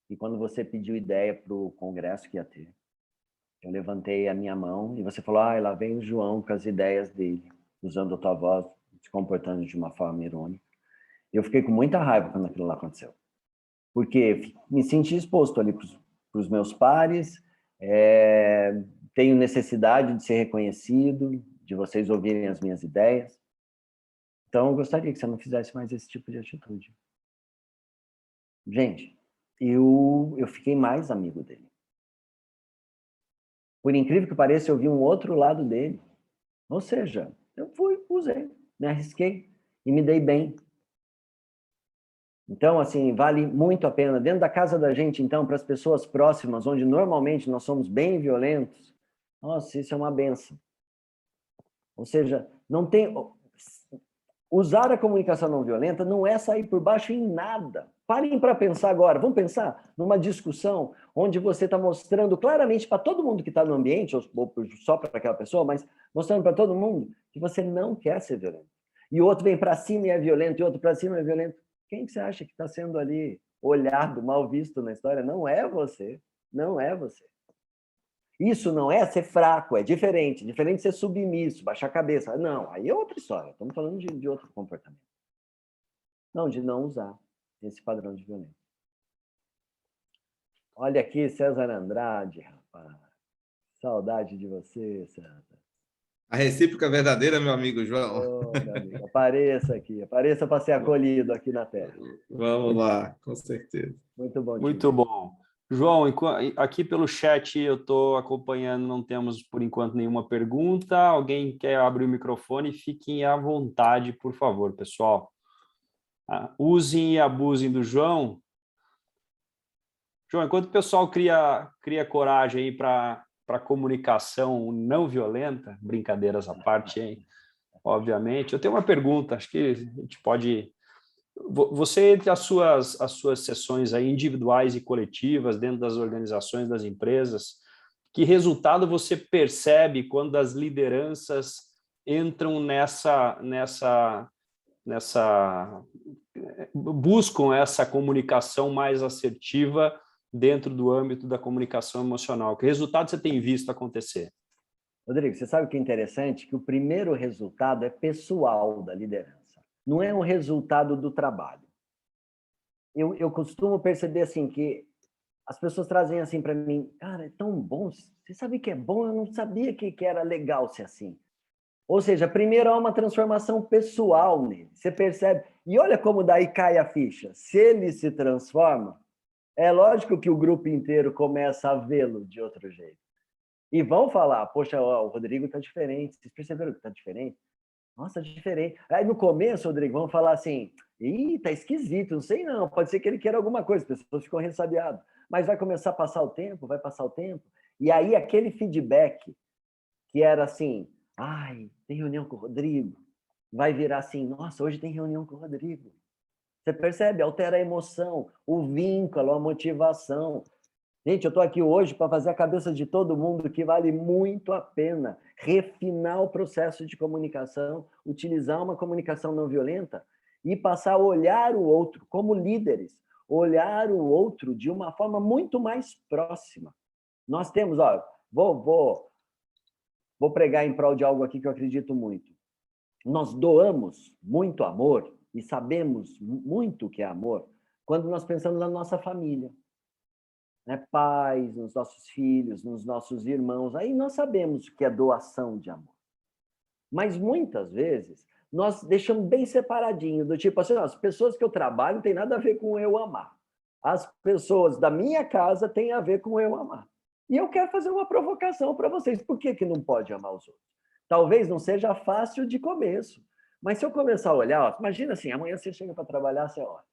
e quando você pediu ideia para o congresso que ia ter, eu levantei a minha mão, e você falou, lá vem o João com as ideias dele, usando a tua voz, se comportando de uma forma irônica. Eu fiquei com muita raiva quando aquilo lá aconteceu. Porque me senti exposto ali para os meus pares, tenho necessidade de ser reconhecido, de vocês ouvirem as minhas ideias. Então, eu gostaria que você não fizesse mais esse tipo de atitude. Gente, eu fiquei mais amigo dele. Por incrível que pareça, eu vi um outro lado dele. Ou seja, eu usei, me arrisquei e me dei bem. Então, assim, vale muito a pena. Dentro da casa da gente, então, para as pessoas próximas, onde normalmente nós somos bem violentos, nossa, isso é uma benção. Ou seja, não tem... Usar a comunicação não violenta não é sair por baixo em nada. Parem para pensar agora. Vamos pensar numa discussão onde você está mostrando claramente para todo mundo que está no ambiente, ou só para aquela pessoa, mas mostrando para todo mundo que você não quer ser violento. E o outro vem para cima e é violento, e o outro para cima e é violento. Quem que você acha que está sendo ali olhado, mal visto na história? Não é você. Não é você. Isso não é ser fraco, é diferente. Diferente de ser submisso, baixar a cabeça. Não, aí é outra história. Estamos falando de outro comportamento. Não, de não usar esse padrão de violência. Olha aqui, César Andrade, rapaz. Saudade de você, César. A recíproca verdadeira, meu amigo João. Meu amigo, apareça aqui. Apareça para ser acolhido aqui na Terra. Vamos lá, com certeza. Muito bom. Muito bom. João, aqui pelo chat eu estou acompanhando, não temos por enquanto nenhuma pergunta. Alguém quer abrir o microfone? Fiquem à vontade, por favor, pessoal. Usem e abusem do João. João, enquanto o pessoal cria coragem aí para comunicação não violenta, brincadeiras à parte, hein? Obviamente. Eu tenho uma pergunta, acho que a gente pode... Você, entre as suas sessões aí individuais e coletivas dentro das organizações, das empresas, que resultado você percebe quando as lideranças entram buscam essa comunicação mais assertiva dentro do âmbito da comunicação emocional? Que resultado você tem visto acontecer? Rodrigo, você sabe o que é interessante? Que o primeiro resultado é pessoal da liderança. Não é um resultado do trabalho. Eu costumo perceber assim que as pessoas trazem assim para mim, cara, é tão bom, você sabe que é bom? Eu não sabia que era legal ser assim. Ou seja, primeiro há uma transformação pessoal nele, você percebe. E olha como daí cai a ficha. Se ele se transforma, é lógico que o grupo inteiro começa a vê-lo de outro jeito. E vão falar, poxa, ó, o Rodrigo está diferente. Vocês perceberam que está diferente? Nossa, diferente. Aí no começo, Rodrigo, vão falar assim, ih, tá esquisito, não sei não, pode ser que ele queira alguma coisa, as pessoas ficam ressabiadas. Mas vai começar a passar o tempo, vai passar o tempo, e aí aquele feedback que era assim, ai, tem reunião com o Rodrigo, vai virar assim, nossa, hoje tem reunião com o Rodrigo. Você percebe? Altera a emoção, o vínculo, a motivação. Gente, eu estou aqui hoje para fazer a cabeça de todo mundo que vale muito a pena refinar o processo de comunicação, utilizar uma comunicação não violenta e passar a olhar o outro como líderes, olhar o outro de uma forma muito mais próxima. Nós temos, ó, vou pregar em prol de algo aqui que eu acredito muito. Nós doamos muito amor e sabemos muito o que é amor quando nós pensamos na nossa família. Né? Pais, nos nossos filhos, nos nossos irmãos. Aí nós sabemos o que é doação de amor. Mas muitas vezes nós deixamos bem separadinho, do tipo assim, as pessoas que eu trabalho não tem nada a ver com eu amar. As pessoas da minha casa têm a ver com eu amar. E eu quero fazer uma provocação para vocês. Por que não pode amar os outros? Talvez não seja fácil de começo. Mas se eu começar a olhar, ó, imagina assim, amanhã você chega para trabalhar, você olha.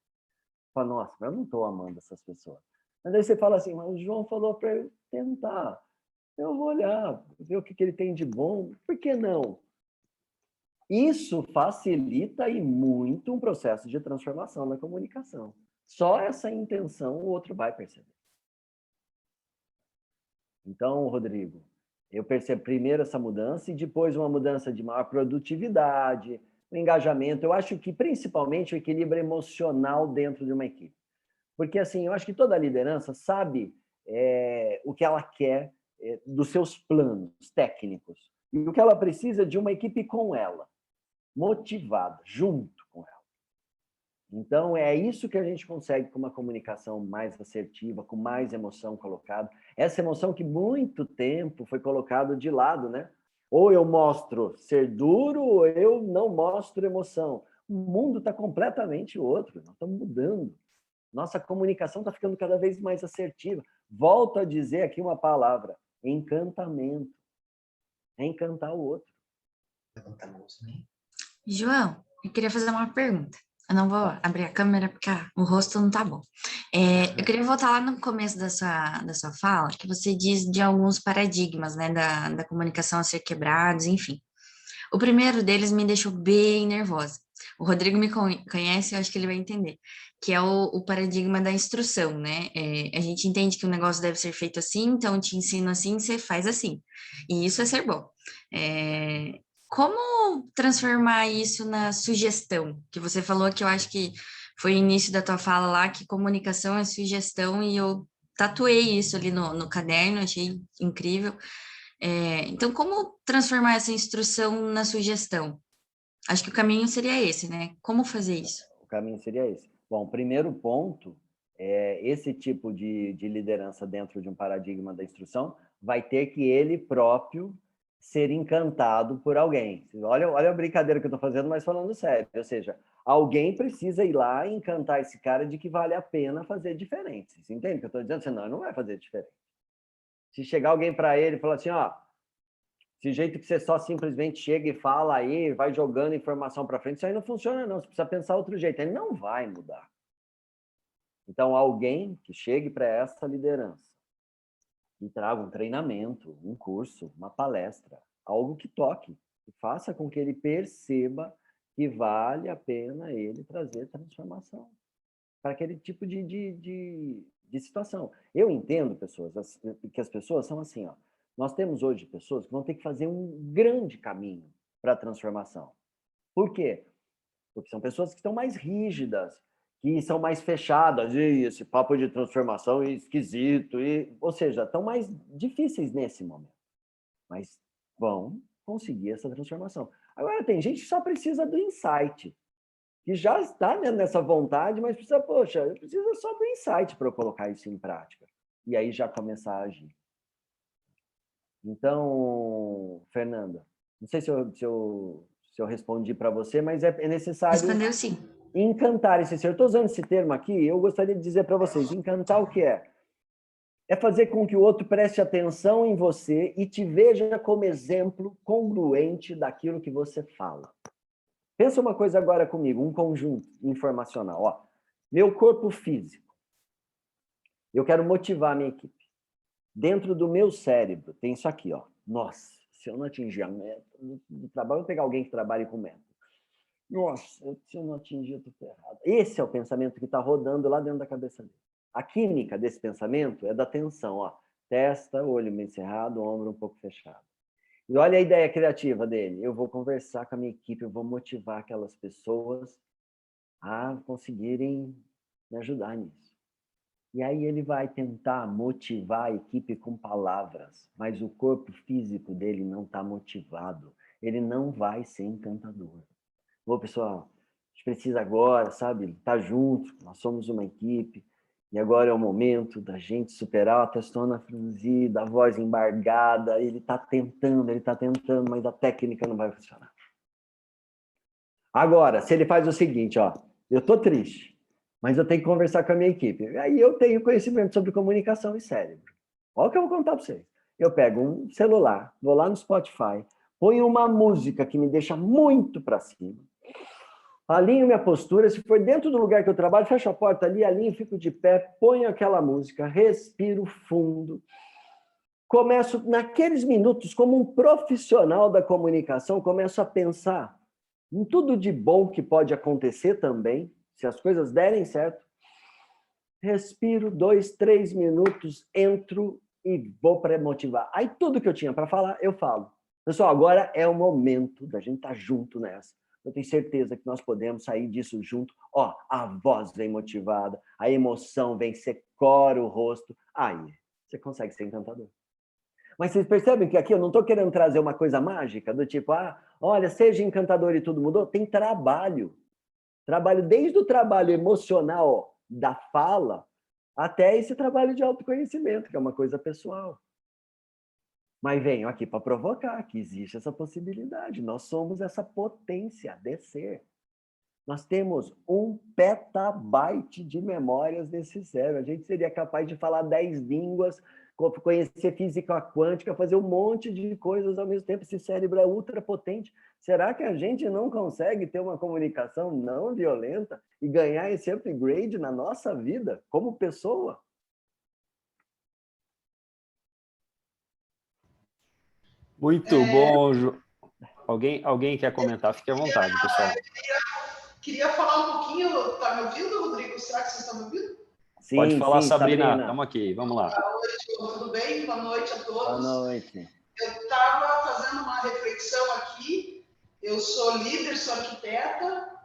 Fala, nossa, mas eu não estou amando essas pessoas. Mas aí você fala assim, mas o João falou para eu tentar. Eu vou olhar, ver o que ele tem de bom. Por que não? Isso facilita e muito um processo de transformação na comunicação. Só essa intenção o outro vai perceber. Então, Rodrigo, eu percebo primeiro essa mudança e depois uma mudança de maior produtividade, o engajamento. Eu acho que principalmente o equilíbrio emocional dentro de uma equipe. Porque, assim, eu acho que toda liderança sabe o que ela quer dos seus planos técnicos. E o que ela precisa de uma equipe com ela, motivada, junto com ela. Então, é isso que a gente consegue com uma comunicação mais assertiva, com mais emoção colocada. Essa emoção que muito tempo foi colocada de lado, né? Ou eu mostro ser duro, ou eu não mostro emoção. O mundo está completamente outro, nós estamos mudando. Nossa comunicação está ficando cada vez mais assertiva. Volto a dizer aqui uma palavra: encantamento. É encantar o outro. João, eu queria fazer uma pergunta. Eu não vou abrir a câmera porque o rosto não tá bom. Eu queria voltar lá no começo da sua fala, que você diz de alguns paradigmas, né, da comunicação a ser quebrados, enfim. O primeiro deles me deixou bem nervosa. O Rodrigo me conhece, eu acho que ele vai entender, que é o paradigma da instrução, né? A gente entende que o negócio deve ser feito assim, então eu te ensino assim, você faz assim. E isso é ser bom. Como transformar isso na sugestão? Que você falou que eu acho que foi o início da tua fala lá, que comunicação é sugestão, e eu tatuei isso ali no caderno, achei incrível. Então, como transformar essa instrução na sugestão? Acho que o caminho seria esse, né? Como fazer isso? O caminho seria esse. Bom, o primeiro ponto é esse tipo de liderança dentro de um paradigma da instrução vai ter que ele próprio ser encantado por alguém. Olha a brincadeira que eu estou fazendo, mas falando sério. Ou seja, alguém precisa ir lá e encantar esse cara de que vale a pena fazer diferente. Você entende o que eu estou dizendo? Senão ele não vai fazer diferente. Se chegar alguém para ele e falar assim, ó, esse jeito que você só simplesmente chega e fala aí, vai jogando informação para frente, isso aí não funciona não, você precisa pensar outro jeito, ele não vai mudar. Então, alguém que chegue para essa liderança e traga um treinamento, um curso, uma palestra, algo que toque, que faça com que ele perceba que vale a pena ele trazer transformação para aquele tipo de situação. Eu entendo, pessoas, que as pessoas são assim, ó. Nós temos hoje pessoas que vão ter que fazer um grande caminho para a transformação. Por quê? Porque são pessoas que estão mais rígidas, que são mais fechadas, e esse papo de transformação é esquisito, ou seja, estão mais difíceis nesse momento, mas vão conseguir essa transformação. Agora, tem gente que só precisa do insight, que já está nessa vontade, mas precisa, poxa, eu preciso só do insight para eu colocar isso em prática, e aí já começar a agir. Então, Fernanda, não sei se eu respondi para você, mas é necessário... Respondeu sim. Encantar esse ser. Eu estou usando esse termo aqui, eu gostaria de dizer para vocês, encantar o que é? É fazer com que o outro preste atenção em você e te veja como exemplo congruente daquilo que você fala. Pensa uma coisa agora comigo, um conjunto informacional. Ó, meu corpo físico. Eu quero motivar a minha equipe. Dentro do meu cérebro tem isso aqui, ó. Nossa, se eu não atingir a meta do trabalho, eu vou pegar alguém que trabalhe com meta. Nossa, se eu não atingir, eu estou ferrado. Esse é o pensamento que está rodando lá dentro da cabeça dele. A química desse pensamento é da tensão, ó. Testa, olho meio cerrado, ombro um pouco fechado. E olha a ideia criativa dele. Eu vou conversar com a minha equipe, eu vou motivar aquelas pessoas a conseguirem me ajudar nisso. E aí ele vai tentar motivar a equipe com palavras, mas o corpo físico dele não está motivado. Ele não vai ser encantador. Ô, pessoal, a gente precisa agora, sabe, estar junto, nós somos uma equipe, e agora é o momento da gente superar a testona franzida, a voz embargada, ele está tentando, mas a técnica não vai funcionar. Agora, se ele faz o seguinte, ó, eu estou triste, mas eu tenho que conversar com a minha equipe, aí eu tenho conhecimento sobre comunicação e cérebro. Olha o que eu vou contar para vocês. Eu pego um celular, vou lá no Spotify, ponho uma música que me deixa muito para cima, alinho minha postura, se for dentro do lugar que eu trabalho, fecho a porta ali, alinho, fico de pé, ponho aquela música, respiro fundo. Começo, naqueles minutos, como um profissional da comunicação, começo a pensar em tudo de bom que pode acontecer também, se as coisas derem certo. Respiro 2, 3 minutos, entro e vou para motivar. Aí tudo que eu tinha para falar, eu falo. Pessoal, agora é o momento da gente estar junto nessa. Eu tenho certeza que nós podemos sair disso junto. Ó, a voz vem motivada, a emoção vem, você cora o rosto. Aí, você consegue ser encantador. Mas vocês percebem que aqui eu não estou querendo trazer uma coisa mágica, do tipo, olha, seja encantador e tudo mudou. Tem trabalho. Trabalho desde o trabalho emocional da fala até esse trabalho de autoconhecimento, que é uma coisa pessoal. Mas venho aqui para provocar que existe essa possibilidade. Nós somos essa potência de ser. Nós temos 1 petabyte de memórias nesse cérebro. A gente seria capaz de falar 10 línguas, conhecer física quântica, fazer um monte de coisas ao mesmo tempo. Esse cérebro é ultra potente. Será que a gente não consegue ter uma comunicação não violenta e ganhar esse upgrade na nossa vida como pessoa? Muito bom, Alguém quer comentar? Fique à vontade, pessoal. Queria falar um pouquinho. Tá me ouvindo, Rodrigo? Será que vocês estão me ouvindo? Sim, pode falar, sim, Sabrina. Estamos aqui, vamos lá. Boa noite, tudo bem? Boa noite a todos. Boa noite. Eu estava fazendo uma reflexão aqui. Eu sou líder, sou arquiteta,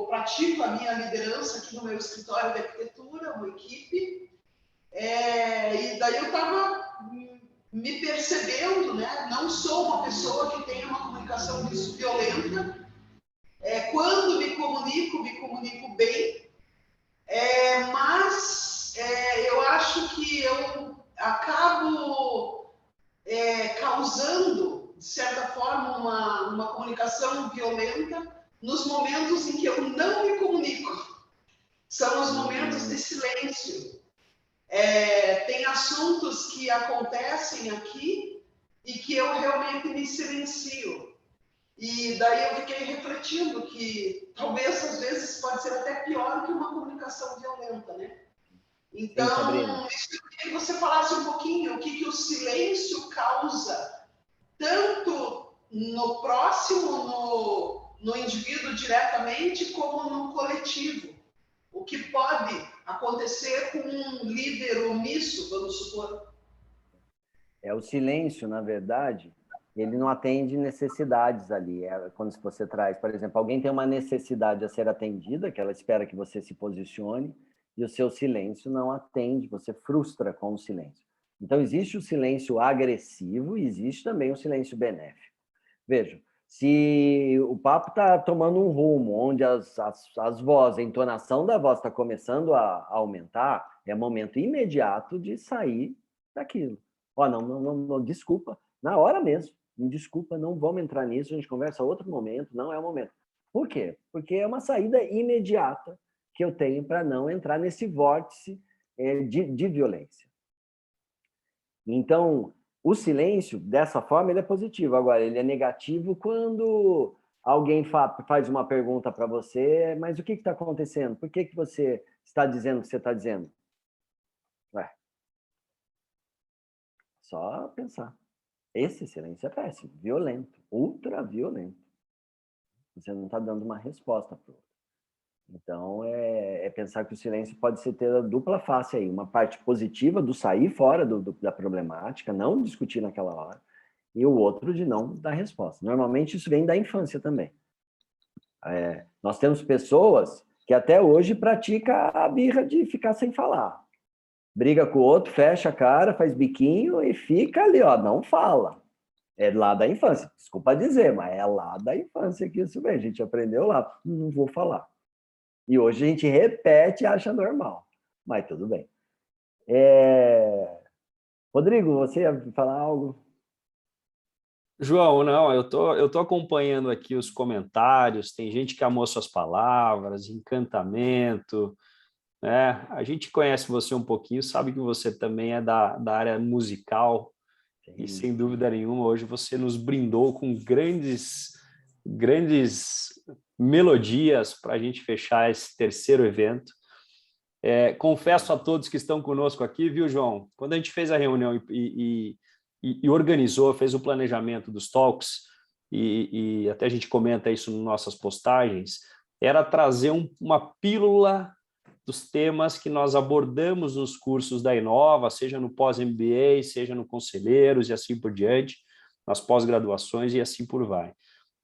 pratico a minha liderança aqui no meu escritório de arquitetura, uma equipe. E daí eu estava me percebendo, né? Não sou uma pessoa que tenha uma comunicação violenta. Quando me comunico bem, mas eu acho que eu acabo causando, de certa forma, uma comunicação violenta nos momentos em que eu não me comunico. São os momentos de silêncio. Tem assuntos que acontecem aqui e que eu realmente me silencio. E daí eu fiquei refletindo que talvez às vezes pode ser até pior que uma comunicação violenta, né? Então, eu queria que você falasse um pouquinho o que o silêncio causa, tanto no próximo, no indivíduo diretamente, como no coletivo. O que pode acontecer com um líder omisso, vamos supor? O silêncio, na verdade, ele não atende necessidades ali. É quando você traz, por exemplo, alguém tem uma necessidade a ser atendida, que ela espera que você se posicione, e o seu silêncio não atende, você frustra com o silêncio. Então, existe o silêncio agressivo e existe também o silêncio benéfico. Veja, se o papo está tomando um rumo onde as vozes, a entonação da voz está começando a aumentar, é momento imediato de sair daquilo. Ó, não, desculpa, na hora mesmo. Desculpa, não vamos entrar nisso, a gente conversa outro momento, não é o momento. Por quê? Porque é uma saída imediata que eu tenho para não entrar nesse vórtice de violência. Então, o silêncio, dessa forma, ele é positivo. Agora, ele é negativo quando alguém faz uma pergunta para você, mas o que está acontecendo? Por que você está dizendo o que você está dizendo? Ué, só pensar. Esse silêncio é péssimo, violento, ultra violento. Você não está dando uma resposta para o outro. Então, é pensar que o silêncio pode ter a dupla face aí, uma parte positiva do sair fora da problemática, não discutir naquela hora, e o outro de não dar resposta. Normalmente, isso vem da infância também. Nós temos pessoas que até hoje praticam a birra de ficar sem falar. Briga com o outro, fecha a cara, faz biquinho e fica ali, ó, não fala. É lá da infância. Desculpa dizer, mas é lá da infância que isso vem. A gente aprendeu lá, não vou falar. E hoje a gente repete e acha normal. Mas tudo bem. Rodrigo, você ia falar algo? João, não, eu tô acompanhando aqui os comentários, tem gente que amou suas palavras, encantamento, né? A gente conhece você um pouquinho, sabe que você também é da área musical, e sem dúvida nenhuma, hoje você nos brindou com grandes melodias para a gente fechar esse terceiro evento. Confesso a todos que estão conosco aqui, viu, João? Quando a gente fez a reunião e organizou, fez o planejamento dos talks, e até a gente comenta isso nas nossas postagens, era trazer uma pílula dos temas que nós abordamos nos cursos da Inova, seja no pós-MBA, seja no Conselheiros e assim por diante, nas pós-graduações e assim por vai.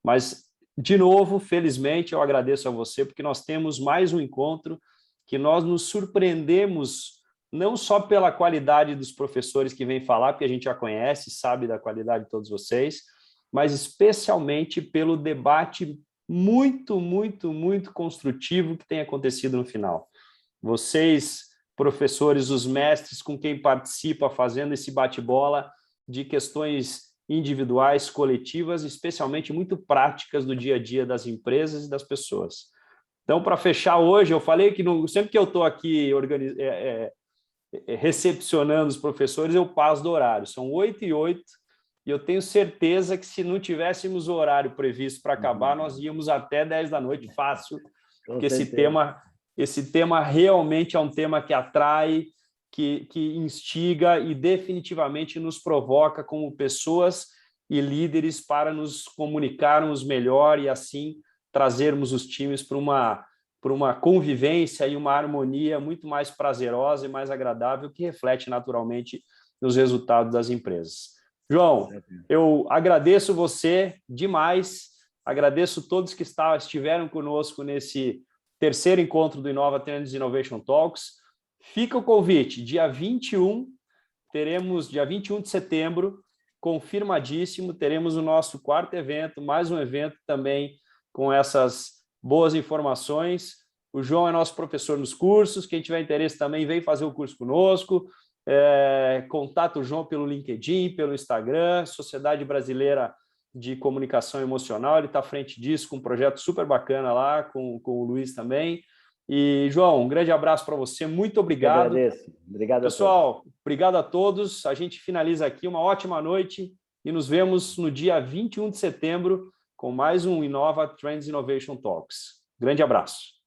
Mas, de novo, felizmente, eu agradeço a você, porque nós temos mais um encontro que nós nos surpreendemos não só pela qualidade dos professores que vêm falar, porque a gente já conhece, sabe da qualidade de todos vocês, mas especialmente pelo debate muito construtivo que tem acontecido no final. Vocês, professores, os mestres com quem participa fazendo esse bate-bola de questões individuais, coletivas, especialmente muito práticas do dia a dia das empresas e das pessoas. Então, para fechar hoje, eu falei que sempre que eu estou aqui recepcionando os professores, eu passo do horário. São 8h08, e eu tenho certeza que se não tivéssemos o horário previsto para acabar, nós íamos até 10 da noite, fácil, porque esse tema realmente é um tema que atrai, que instiga e definitivamente nos provoca como pessoas e líderes para nos comunicarmos melhor e assim trazermos os times para uma convivência e uma harmonia muito mais prazerosa e mais agradável, que reflete naturalmente nos resultados das empresas. João, eu agradeço você demais, agradeço todos que estiveram conosco nesse terceiro encontro do Inova Trends Innovation Talks. Fica o convite, dia 21 de setembro, confirmadíssimo, teremos o nosso quarto evento, mais um evento também com essas boas informações. O João é nosso professor nos cursos, quem tiver interesse também vem fazer o curso conosco, contata o João pelo LinkedIn, pelo Instagram, Sociedade Brasileira de Comunicação Emocional, ele está à frente disso, com um projeto super bacana lá, com o Luiz também. E, João, um grande abraço para você, muito obrigado. Eu agradeço. Obrigado, pessoal, obrigado a todos, a gente finaliza aqui, uma ótima noite e nos vemos no dia 21 de setembro com mais um Inova Trends Innovation Talks. Grande abraço.